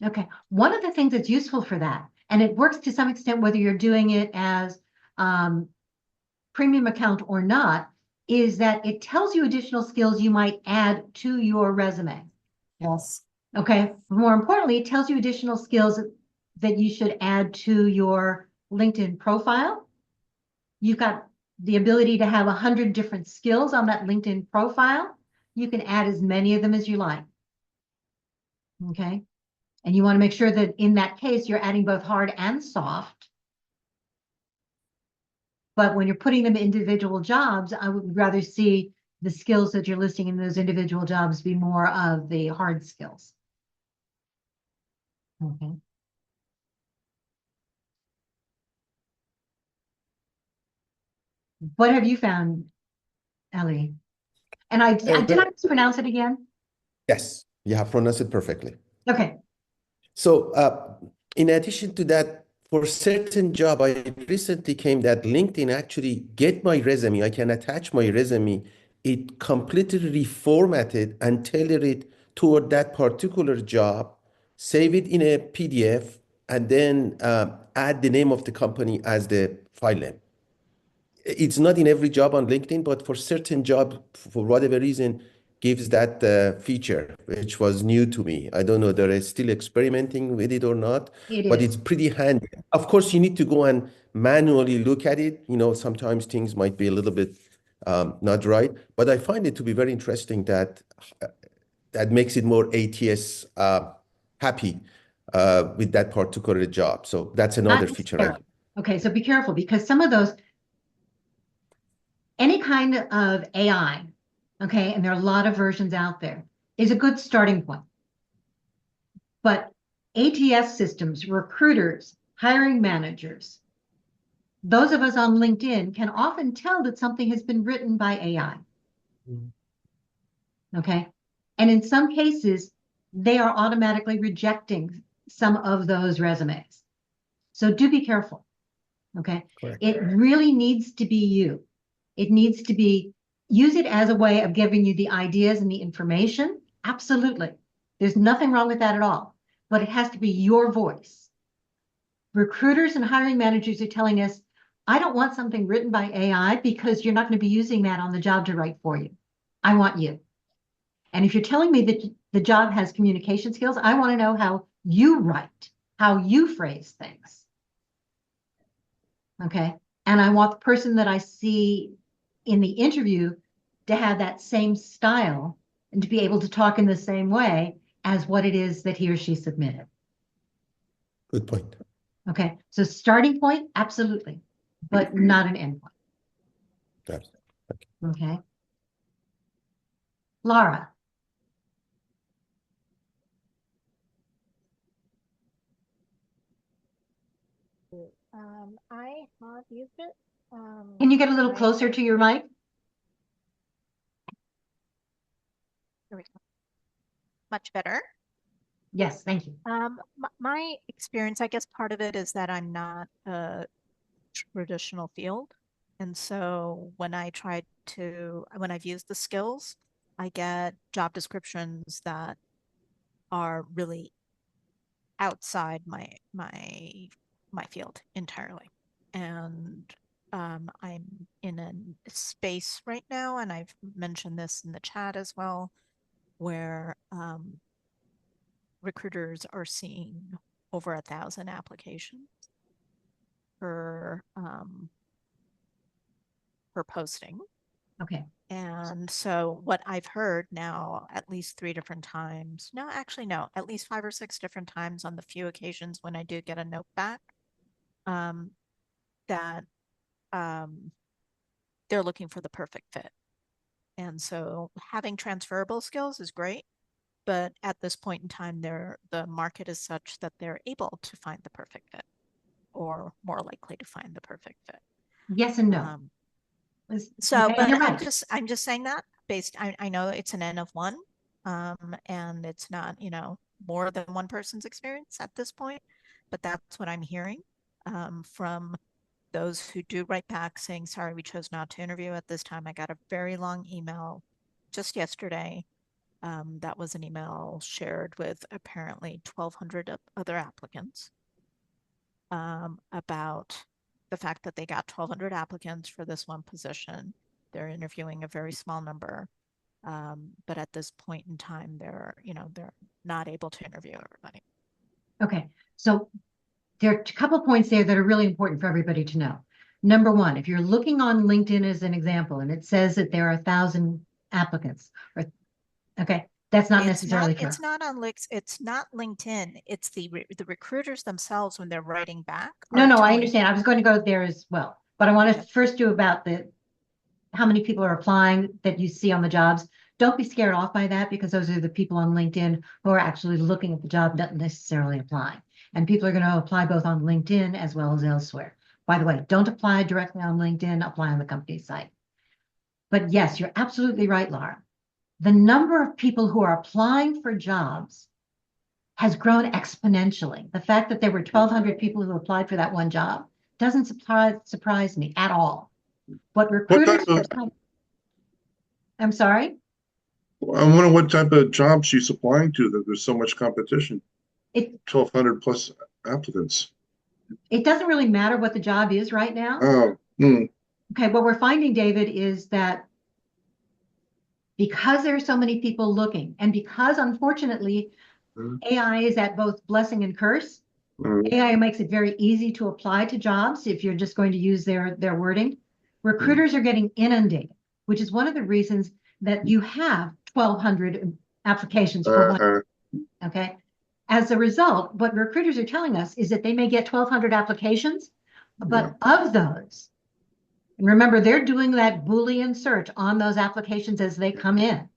Okay. One of the things that's useful for that, and it works to some extent whether you're doing it as premium account or not, is that it tells you additional skills you might add to your resume. Yes. Okay. More importantly, it tells you additional skills that you should add to your LinkedIn profile. You've got the ability to have 100 different skills on that LinkedIn profile. You can add as many of them as you like. Okay. And you want to make sure that in that case, you're adding both hard and soft. But when you're putting them in individual jobs, I would rather see the skills that you're listing in those individual jobs be more of the hard skills. Okay. What have you found, Ellie? And did I mispronounce it again? Yes, you have pronounced it perfectly. Okay. So in addition to that, for certain job, I recently came that LinkedIn actually get my resume. I can attach my resume. It completely reformatted and tailor it toward that particular job, save it in a PDF, and then add the name of the company as the file name. It's not in every job on LinkedIn, but for certain job, for whatever reason, gives that feature, which was new to me. I don't know, they're still experimenting with it or not, but it's pretty handy. Of course, you need to go and manually look at it. You know, sometimes things might be a little bit not right, but I find it to be very interesting that that makes it more ATS happy with that particular job. So that's another feature. Okay, so be careful because some of those, any kind of AI, okay, and there are a lot of versions out there, is a good starting point. But ATS systems, recruiters, hiring managers, those of us on LinkedIn can often tell that something has been written by AI. Okay. And in some cases, they are automatically rejecting some of those resumes. So do be careful. Okay. Correct. It really needs to be you. It needs to be, use it as a way of giving you the ideas and the information. Absolutely. There's nothing wrong with that at all. But it has to be your voice. Recruiters and hiring managers are telling us, I don't want something written by AI because you're not going to be using that on the job to write for you. I want you. And if you're telling me that the job has communication skills, I want to know how you write, how you phrase things. Okay. And I want the person that I see in the interview to have that same style and to be able to talk in the same way as what it is that he or she submitted. Good point. Okay. So starting point, absolutely, but not an end point. Yes. Okay. Laura. I have used it. Can you get a little closer to your mic? Here we go. Much better. Yes, thank you. My experience, I guess part of it is that I'm not a traditional field. And so when I've used the skills, I get job descriptions that are really outside my field entirely. And I'm in a space right now, and I've mentioned this in the chat as well, where recruiters are seeing over 1,000 applications per posting. Okay. And so what I've heard now at least 3 different times, no, actually no, at least 5 or 6 different times on the few occasions when I do get a note back, that they're looking for the perfect fit. And so having transferable skills is great, but at this point in time, the market is such that they're able to find the perfect fit, or more likely to find the perfect fit. Yes and no. So, okay, but you're right. I'm just saying that based, I know it's an N of 1, and it's not, more than one person's experience at this point, but that's what I'm hearing from those who do write back saying, sorry, we chose not to interview at this time. I got a very long email just yesterday. That was an email shared with apparently 1,200 other applicants about the fact that they got 1,200 applicants for this one position. They're interviewing a very small number. But at this point in time, they're not able to interview everybody. Okay, so there are a couple of points there that are really important for everybody to know. Number one, if you're looking on LinkedIn as an example, and it says that there are 1,000 applicants, okay, that's not necessarily true. It's not on it's not LinkedIn. It's the recruiters themselves when they're writing back. No, I understand. I was going to go there as well, but I want to first do about how many people are applying that you see on the jobs. Don't be scared off by that, because those are the people on LinkedIn who are actually looking at the job, not necessarily applying. And people are going to apply both on LinkedIn as well as elsewhere. By the way, don't apply directly on LinkedIn, apply on the company's site. But yes, you're absolutely right, Laura. The number of people who are applying for jobs has grown exponentially. The fact that there were 1,200 people who applied for that one job doesn't surprise me at all. What recruiters I'm sorry? I wonder what type of job she's applying to that there's so much competition. 1,200 plus applicants. It doesn't really matter what the job is right now. Oh, Okay, what we're finding, David, is that because there are so many people looking, and because unfortunately AI is at both blessing and curse. AI makes it very easy to apply to jobs if you're just going to use their wording. Recruiters are getting inundated, which is one of the reasons that you have 1,200 applications for one. Okay. As a result, what recruiters are telling us is that they may get 1,200 applications, but of those, and remember, they're doing that Boolean search on those applications as they come in.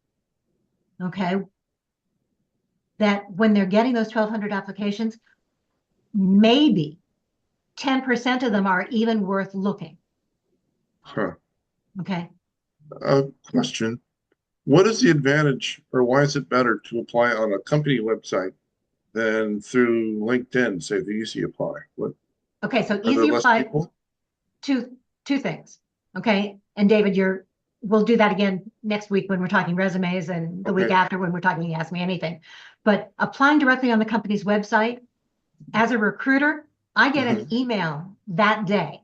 Okay. That when they're getting those 1,200 applications, maybe 10% of them are even worth looking. Okay. Question. What is the advantage, or why is it better to apply on a company website than through LinkedIn, say the Easy Apply? Okay, so Easy Apply, two things. Okay. And David, we'll do that again next week when we're talking resumes, and the week after when we're talking Ask Me Anything. But applying directly on the company's website, as a recruiter, I get an email that day,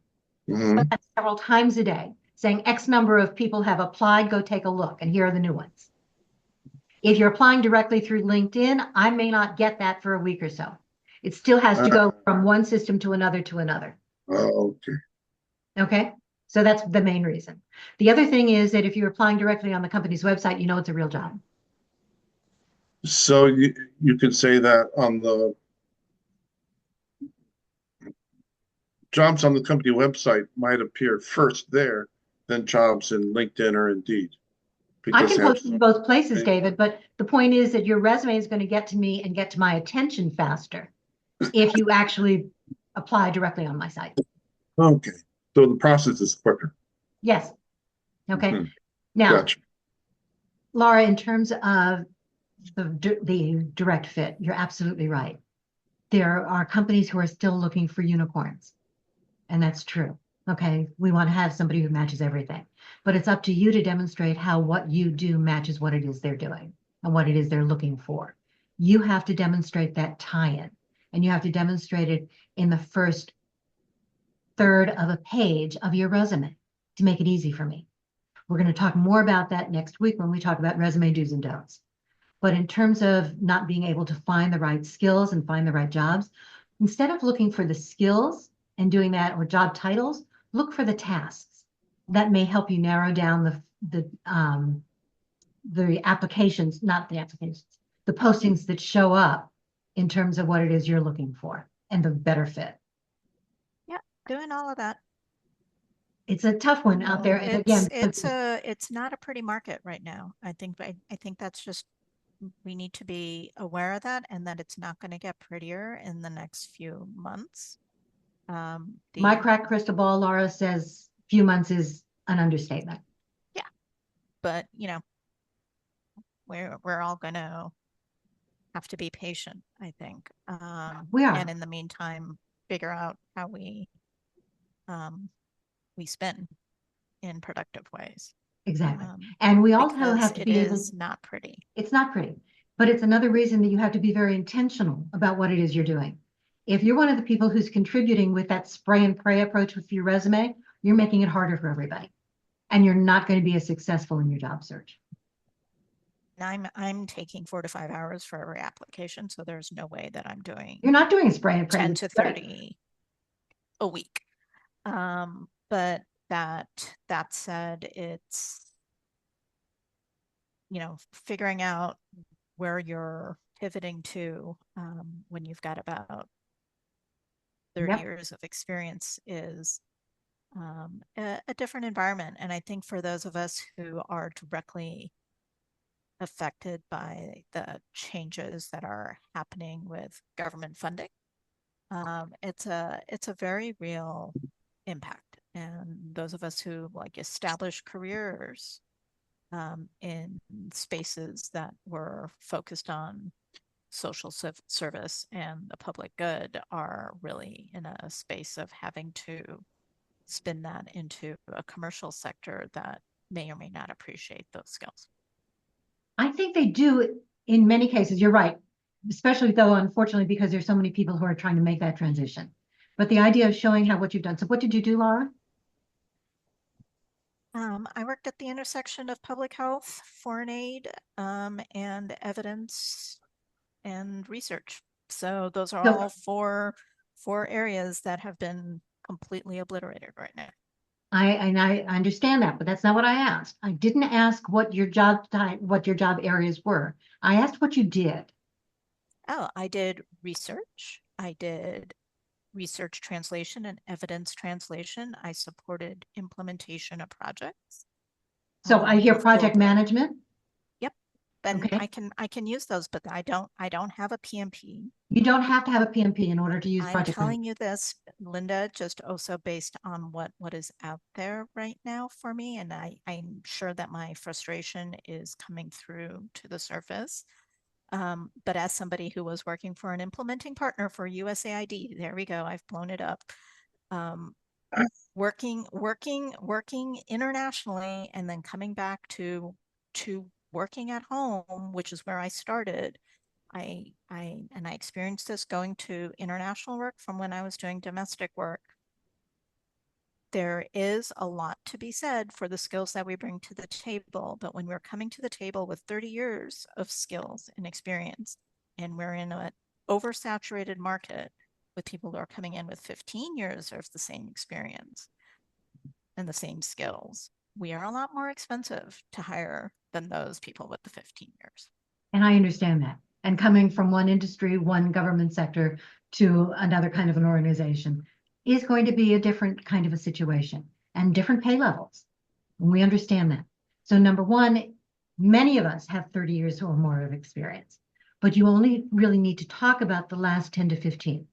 several times a day, saying X number of people have applied, go take a look, and here are the new ones. If you're applying directly through LinkedIn, I may not get that for a week or so. It still has to go from one system to another to another. Okay. Okay, so that's the main reason. The other thing is that if you're applying directly on the company's website, you know it's a real job. So you could say that on the jobs on the company website might appear first there than jobs in LinkedIn or Indeed. I can post in both places, David, but the point is that your resume is going to get to me and get to my attention faster if you actually apply directly on my site. Okay, so the process is quicker. Yes. Okay. Now, Laura, in terms of the direct fit, you're absolutely right. There are companies who are still looking for unicorns, and that's true. Okay, we want to have somebody who matches everything, but it's up to you to demonstrate how what you do matches what it is they're doing and what it is they're looking for. You have to demonstrate that tie-in, and you have to demonstrate it in the first third of a page of your resume to make it easy for me. We're going to talk more about that next week when we talk about resume do's and don'ts. But in terms of not being able to find the right skills and find the right jobs, instead of looking for the skills and doing that, or job titles, look for the tasks. That may help you narrow down the applications, not the applications, the postings that show up in terms of what it is you're looking for and the better fit. Yeah, doing all of that. It's a tough one out there. And again, it's not a pretty market right now. I think that's just, we need to be aware of that, and that it's not going to get prettier in the next few months. My cracked crystal ball, Laura, says few months is an understatement. Yeah, but we're all going to have to be patient, I think. We are. And in the meantime, figure out how we spin in productive ways. Exactly. And we also Because have to it be able, is not pretty. it's not pretty, but it's another reason that you have to be very intentional about what it is you're doing. If you're one of the people who's contributing with that spray and pray approach with your resume, you're making it harder for everybody. And you're not going to be as successful in your job search. I'm taking 4 to 5 hours for every application, so there's no way that I'm doing You're not doing spray and pray. 10 to 30 a week. But that said, it's, figuring out where you're pivoting to when you've got about 30 Yep. years of experience is a different environment. And I think for those of us who are directly affected by the changes that are happening with government funding, it's a very real impact. And those of us who like establish careers in spaces that were focused on social service and the public good are really in a space of having to spin that into a commercial sector that may or may not appreciate those skills. I think they do in many cases. You're right, especially though, unfortunately, because there's so many people who are trying to make that transition. But the idea of showing how what you've done. So what did you do, Laura? I worked at the intersection of public health, foreign aid, and evidence and research. So those are all four areas that have been completely obliterated right now. I understand that, but that's not what I asked. I didn't ask what your job areas were. I asked what you did. Oh, I did research. I did research translation and evidence translation. I supported implementation of projects. So I hear with project global- management. Yep. And Okay. I can use those, but I don't have a PMP. You don't have to have a PMP in order to use I'm project telling you this, Linda, just also based on what is out there right now for me. And I'm sure that my frustration is coming through to the surface. But as somebody who was working for an implementing partner for USAID, there we go, I've blown it up. Working internationally and then coming back to working at home, which is where I started. I experienced this going to international work from when I was doing domestic work. There is a lot to be said for the skills that we bring to the table, but when we're coming to the table with 30 years of skills and experience, and we're in an oversaturated market with people who are coming in with 15 years of the same experience and the same skills, we are a lot more expensive to hire than those people with the 15 years. And I understand that. And coming from one industry, one government sector to another kind of an organization is going to be a different kind of a situation and different pay levels. And we understand that. So number one, many of us have 30 years or more of experience, but you only really need to talk about the last 10 to 15.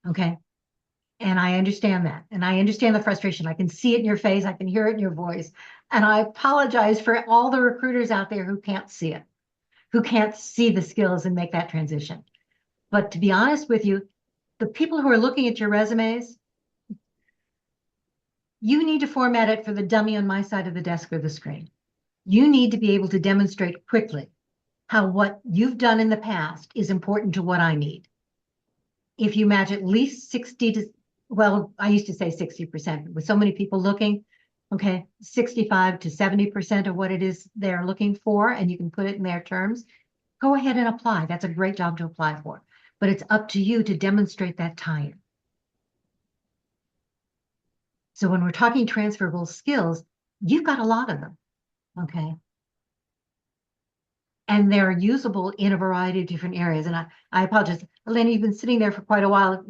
Okay. And I understand that. And I understand the frustration. I can see it in your face. I can hear it in your voice. And I apologize for all the recruiters out there who can't see it, who can't see the skills and make that transition. But to be honest with you, the people who are looking at your resumes, you need to format it for the dummy on my side of the desk or the screen. You need to be able to demonstrate quickly how what you've done in the past is important to what I need. If you match at least 60 to, well, I used to say 60%, with so many people looking, okay, 65 to 70% of what it is they're looking for, and you can put it in their terms, go ahead and apply. That's a great job to apply for. But it's up to you to demonstrate that tie-in. So when we're talking transferable skills, you've got a lot of them, okay? And they're usable in a variety of different areas. And I apologize. Elena, you've been sitting there for quite a while.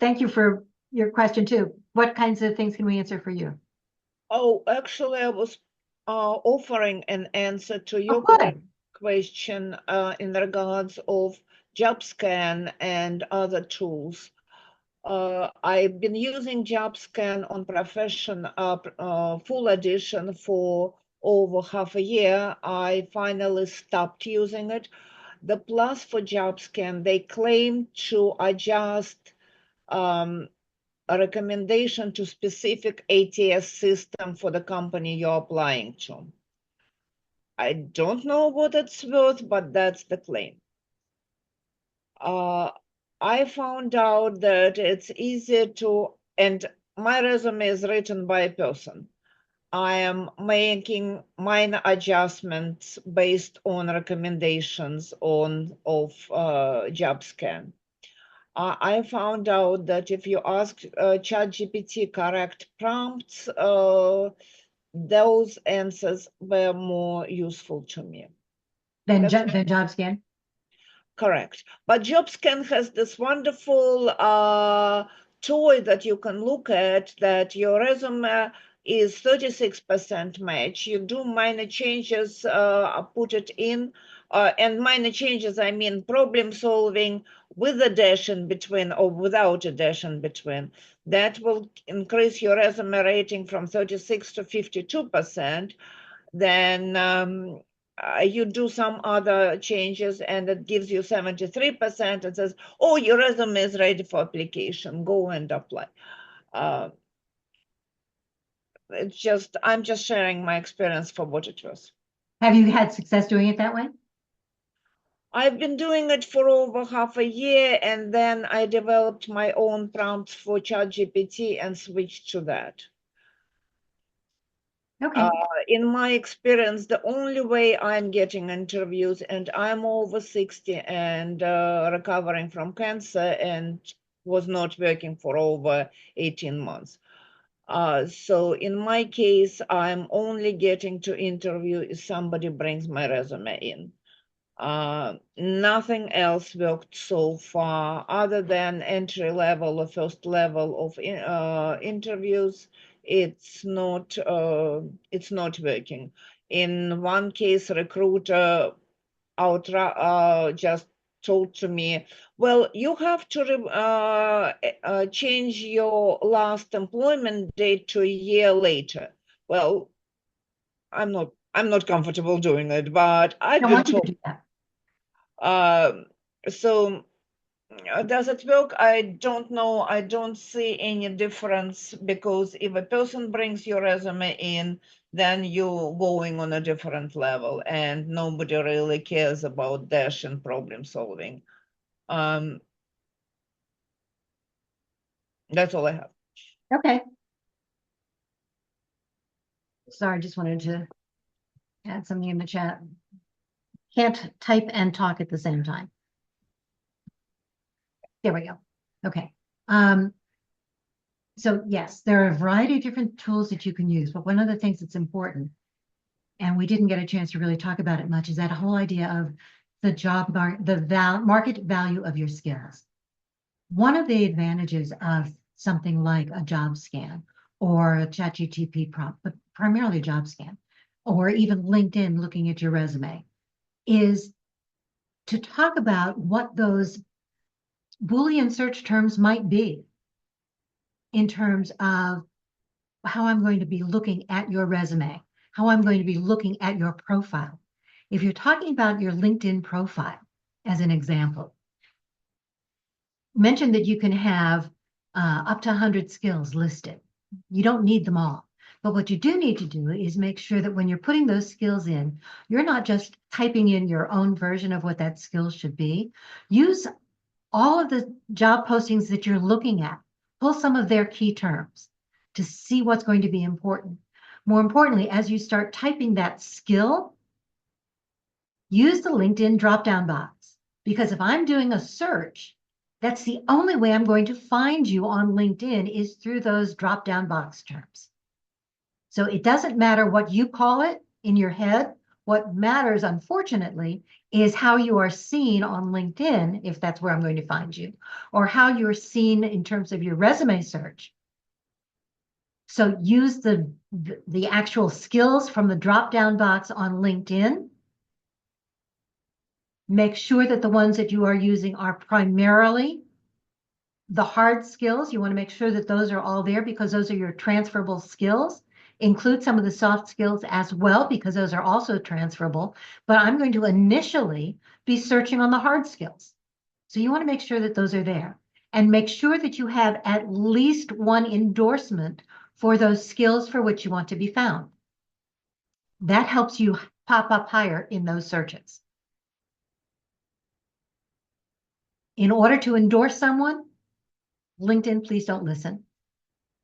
Thank you for your question too. What kinds of things can we answer for you? Oh, actually, I was offering an answer to your question in regards of JobScan and other tools. I've been using JobScan on Profession Full Edition for over half a year, I finally stopped using it. The plus for JobScan, they claim to adjust a recommendation to specific ATS system for the company you're applying to. I don't know what it's worth, but that's the claim. I found out that it's easier to, and my resume is written by a person. I am making minor adjustments based on recommendations of JobScan. I found out that if you ask ChatGPT correct prompts, those answers were more useful to me. Then JobScan. Correct. But JobScan has this wonderful toy that you can look at, that your resume is 36% match. You do minor changes, put it in, and minor changes, I mean problem solving with a dash in between or without a dash in between. That will increase your resume rating from 36 to 52%. Then you do some other changes and it gives you 73% and says, oh, your resume is ready for application, go and apply. I'm just sharing my experience for what it was. Have you had success doing it that way? I've been doing it for over half a year, and then I developed my own prompts for ChatGPT and switched to that. Okay. In my experience, the only way I'm getting interviews, and I'm over 60 and recovering from cancer and was not working for over 18 months. So in my case, I'm only getting to interview if somebody brings my resume in. Nothing else worked so far other than entry level or first level of interviews. It's not working. In one case, recruiter just told to me, well, you have to change your last employment date to a year later. Well, I'm not comfortable doing it, but I've been told. So does it work? I don't know. I don't see any difference, because if a person brings your resume in, then you're going on a different level and nobody really cares about dash and problem solving. That's all I have. Okay. Sorry, I just wanted to add something in the chat. Can't type and talk at the same time. There we go. Okay. So yes, there are a variety of different tools that you can use, but one of the things that's important, and we didn't get a chance to really talk about it much, is that whole idea of the market value of your skills. One of the advantages of something like a JobScan or a ChatGPT prompt, but primarily JobScan, or even LinkedIn looking at your resume, is to talk about what those Boolean search terms might be in terms of how I'm going to be looking at your resume, how I'm going to be looking at your profile. If you're talking about your LinkedIn profile, as an example, mention that you can have up to 100 skills listed. You don't need them all. But what you do need to do is make sure that when you're putting those skills in, you're not just typing in your own version of what that skill should be. Use all of the job postings that you're looking at. Pull some of their key terms to see what's going to be important. More importantly, as you start typing that skill, use the LinkedIn drop-down box. Because if I'm doing a search, that's the only way I'm going to find you on LinkedIn is through those drop-down box terms. So it doesn't matter what you call it in your head. What matters, unfortunately, is how you are seen on LinkedIn, if that's where I'm going to find you, or how you're seen in terms of your resume search. So use the actual skills from the drop-down box on LinkedIn. Make sure that the ones that you are using are primarily the hard skills. You want to make sure that those are all there because those are your transferable skills. include some of the soft skills as well, because those are also transferable, but I'm going to initially be searching on the hard skills. So you want to make sure that those are there, and make sure that you have at least one endorsement for those skills for which you want to be found. That helps you pop up higher in those searches. In order to endorse someone, LinkedIn, please don't listen.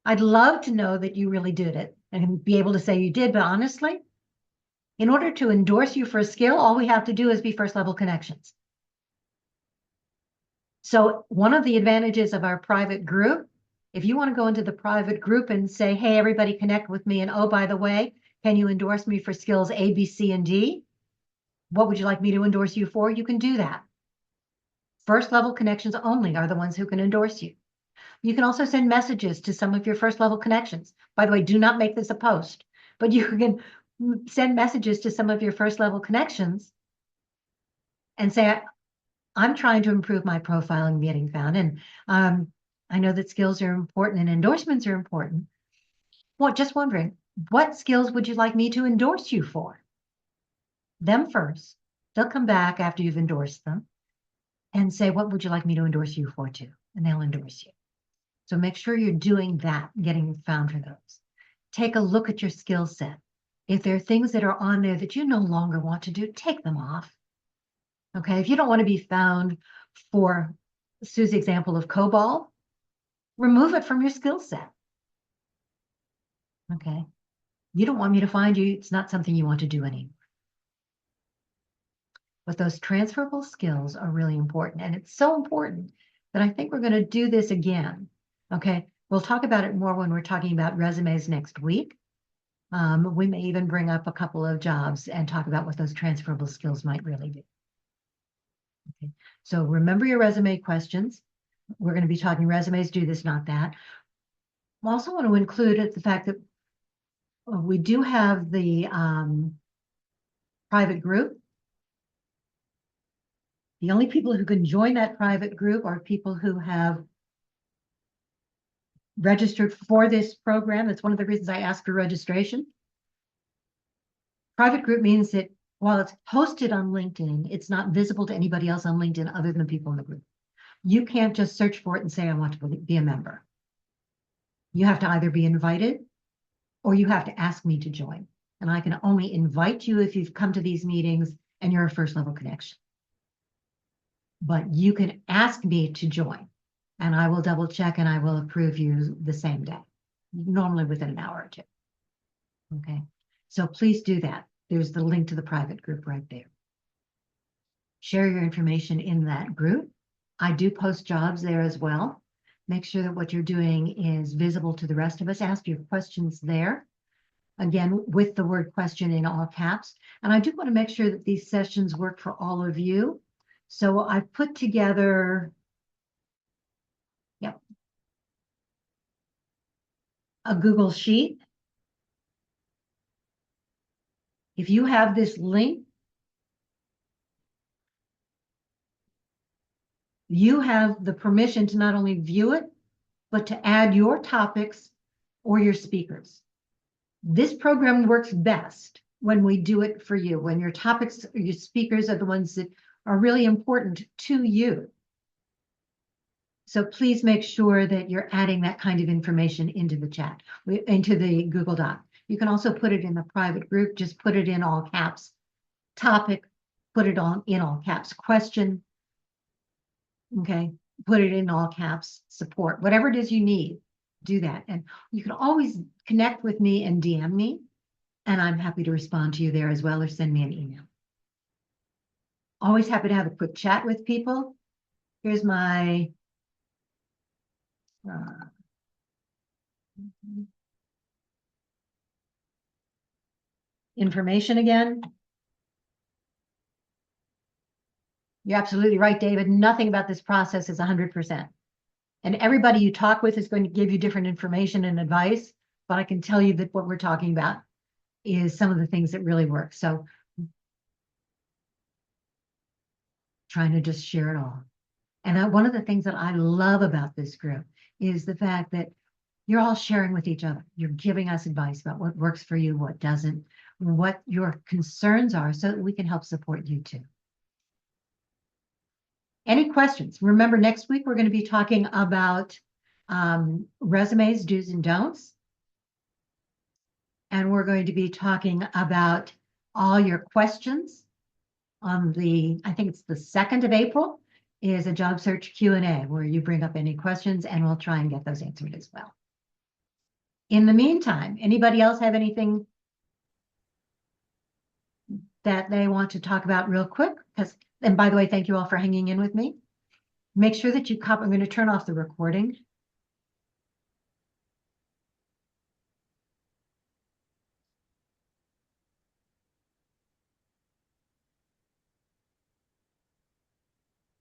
I'd love to know that you really did it and be able to say you did, but honestly, in order to endorse you for a skill, all we have to do is be first level connections. So one of the advantages of our private group, if you want to go into the private group and say, hey, everybody connect with me, and oh, by the way, can you endorse me for skills A, B, C, and D? What would you like me to endorse you for? You can do that. First level connections only are the ones who can endorse you. You can also send messages to some of your first level connections. By the way, do not make this a post, but you can send messages to some of your first level connections and say, I'm trying to improve my profile and getting found. And I know that skills are important and endorsements are important. Well, just wondering, what skills would you like me to endorse you for? Them first. They'll come back after you've endorsed them and say, what would you like me to endorse you for too? And they'll endorse you. So make sure you're doing that, getting found for those. Take a look at your skill set. If there are things that are on there that you no longer want to do, take them off. Okay, if you don't want to be found for Sue's example of COBOL, remove it from your skill set. Okay, you don't want me to find you, it's not something you want to do anymore. But those transferable skills are really important, and it's so important that I think we're going to do this again. Okay, we'll talk about it more when we're talking about resumes next week. We may even bring up a couple of jobs and talk about what those transferable skills might really be. Okay, so remember your resume questions. We're going to be talking resumes, do this, not that. I also want to include the fact that we do have the private group. The only people who can join that private group are people who have registered for this program. That's one of the reasons I asked for registration. Private group means that while it's posted on LinkedIn, it's not visible to anybody else on LinkedIn other than the people in the group. You can't just search for it and say, I want to be a member. You have to either be invited or you have to ask me to join. And I can only invite you if you've come to these meetings and you're a first level connection. But you can ask me to join and I will double check and I will approve you the same day, normally within an hour or two. Okay, so please do that. There's the link to the private group right there. Share your information in that group. I do post jobs there as well. Make sure that what you're doing is visible to the rest of us. Ask your questions there. Again, with the word question in all caps. And I do want to make sure that these sessions work for all of you. So I put together, a Google Sheet. If you have this link, you have the permission to not only view it, but to add your topics or your speakers. This program works best when we do it for you, when your topics or your speakers are the ones that are really important to you. So please make sure that you're adding that kind of information into the chat, into the Google Doc. You can also put it in the private group, just put it in all caps. Topic, put it on in all caps. Question, okay, put it in all caps. Support, whatever it is you need, do that. And you can always connect with me and DM me, and I'm happy to respond to you there as well, or send me an email. Always happy to have a quick chat with people. Here's my information again. You're absolutely right, David. Nothing about this process is 100%. And everybody you talk with is going to give you different information and advice, but I can tell you that what we're talking about is some of the things that really work. So trying to just share it all. And one of the things that I love about this group is the fact that you're all sharing with each other. You're giving us advice about what works for you, what doesn't, what your concerns are, so that we can help support you too. Any questions? Remember, next week we're going to be talking about resumes, do's and don'ts. And we're going to be talking about all your questions on I think it's the 2nd of April, is a job search Q&A where you bring up any questions and we'll try and get those answered as well. In the meantime, anybody else have anything that they want to talk about real quick? And by the way, thank you all for hanging in with me. Make sure that I'm going to turn off the recording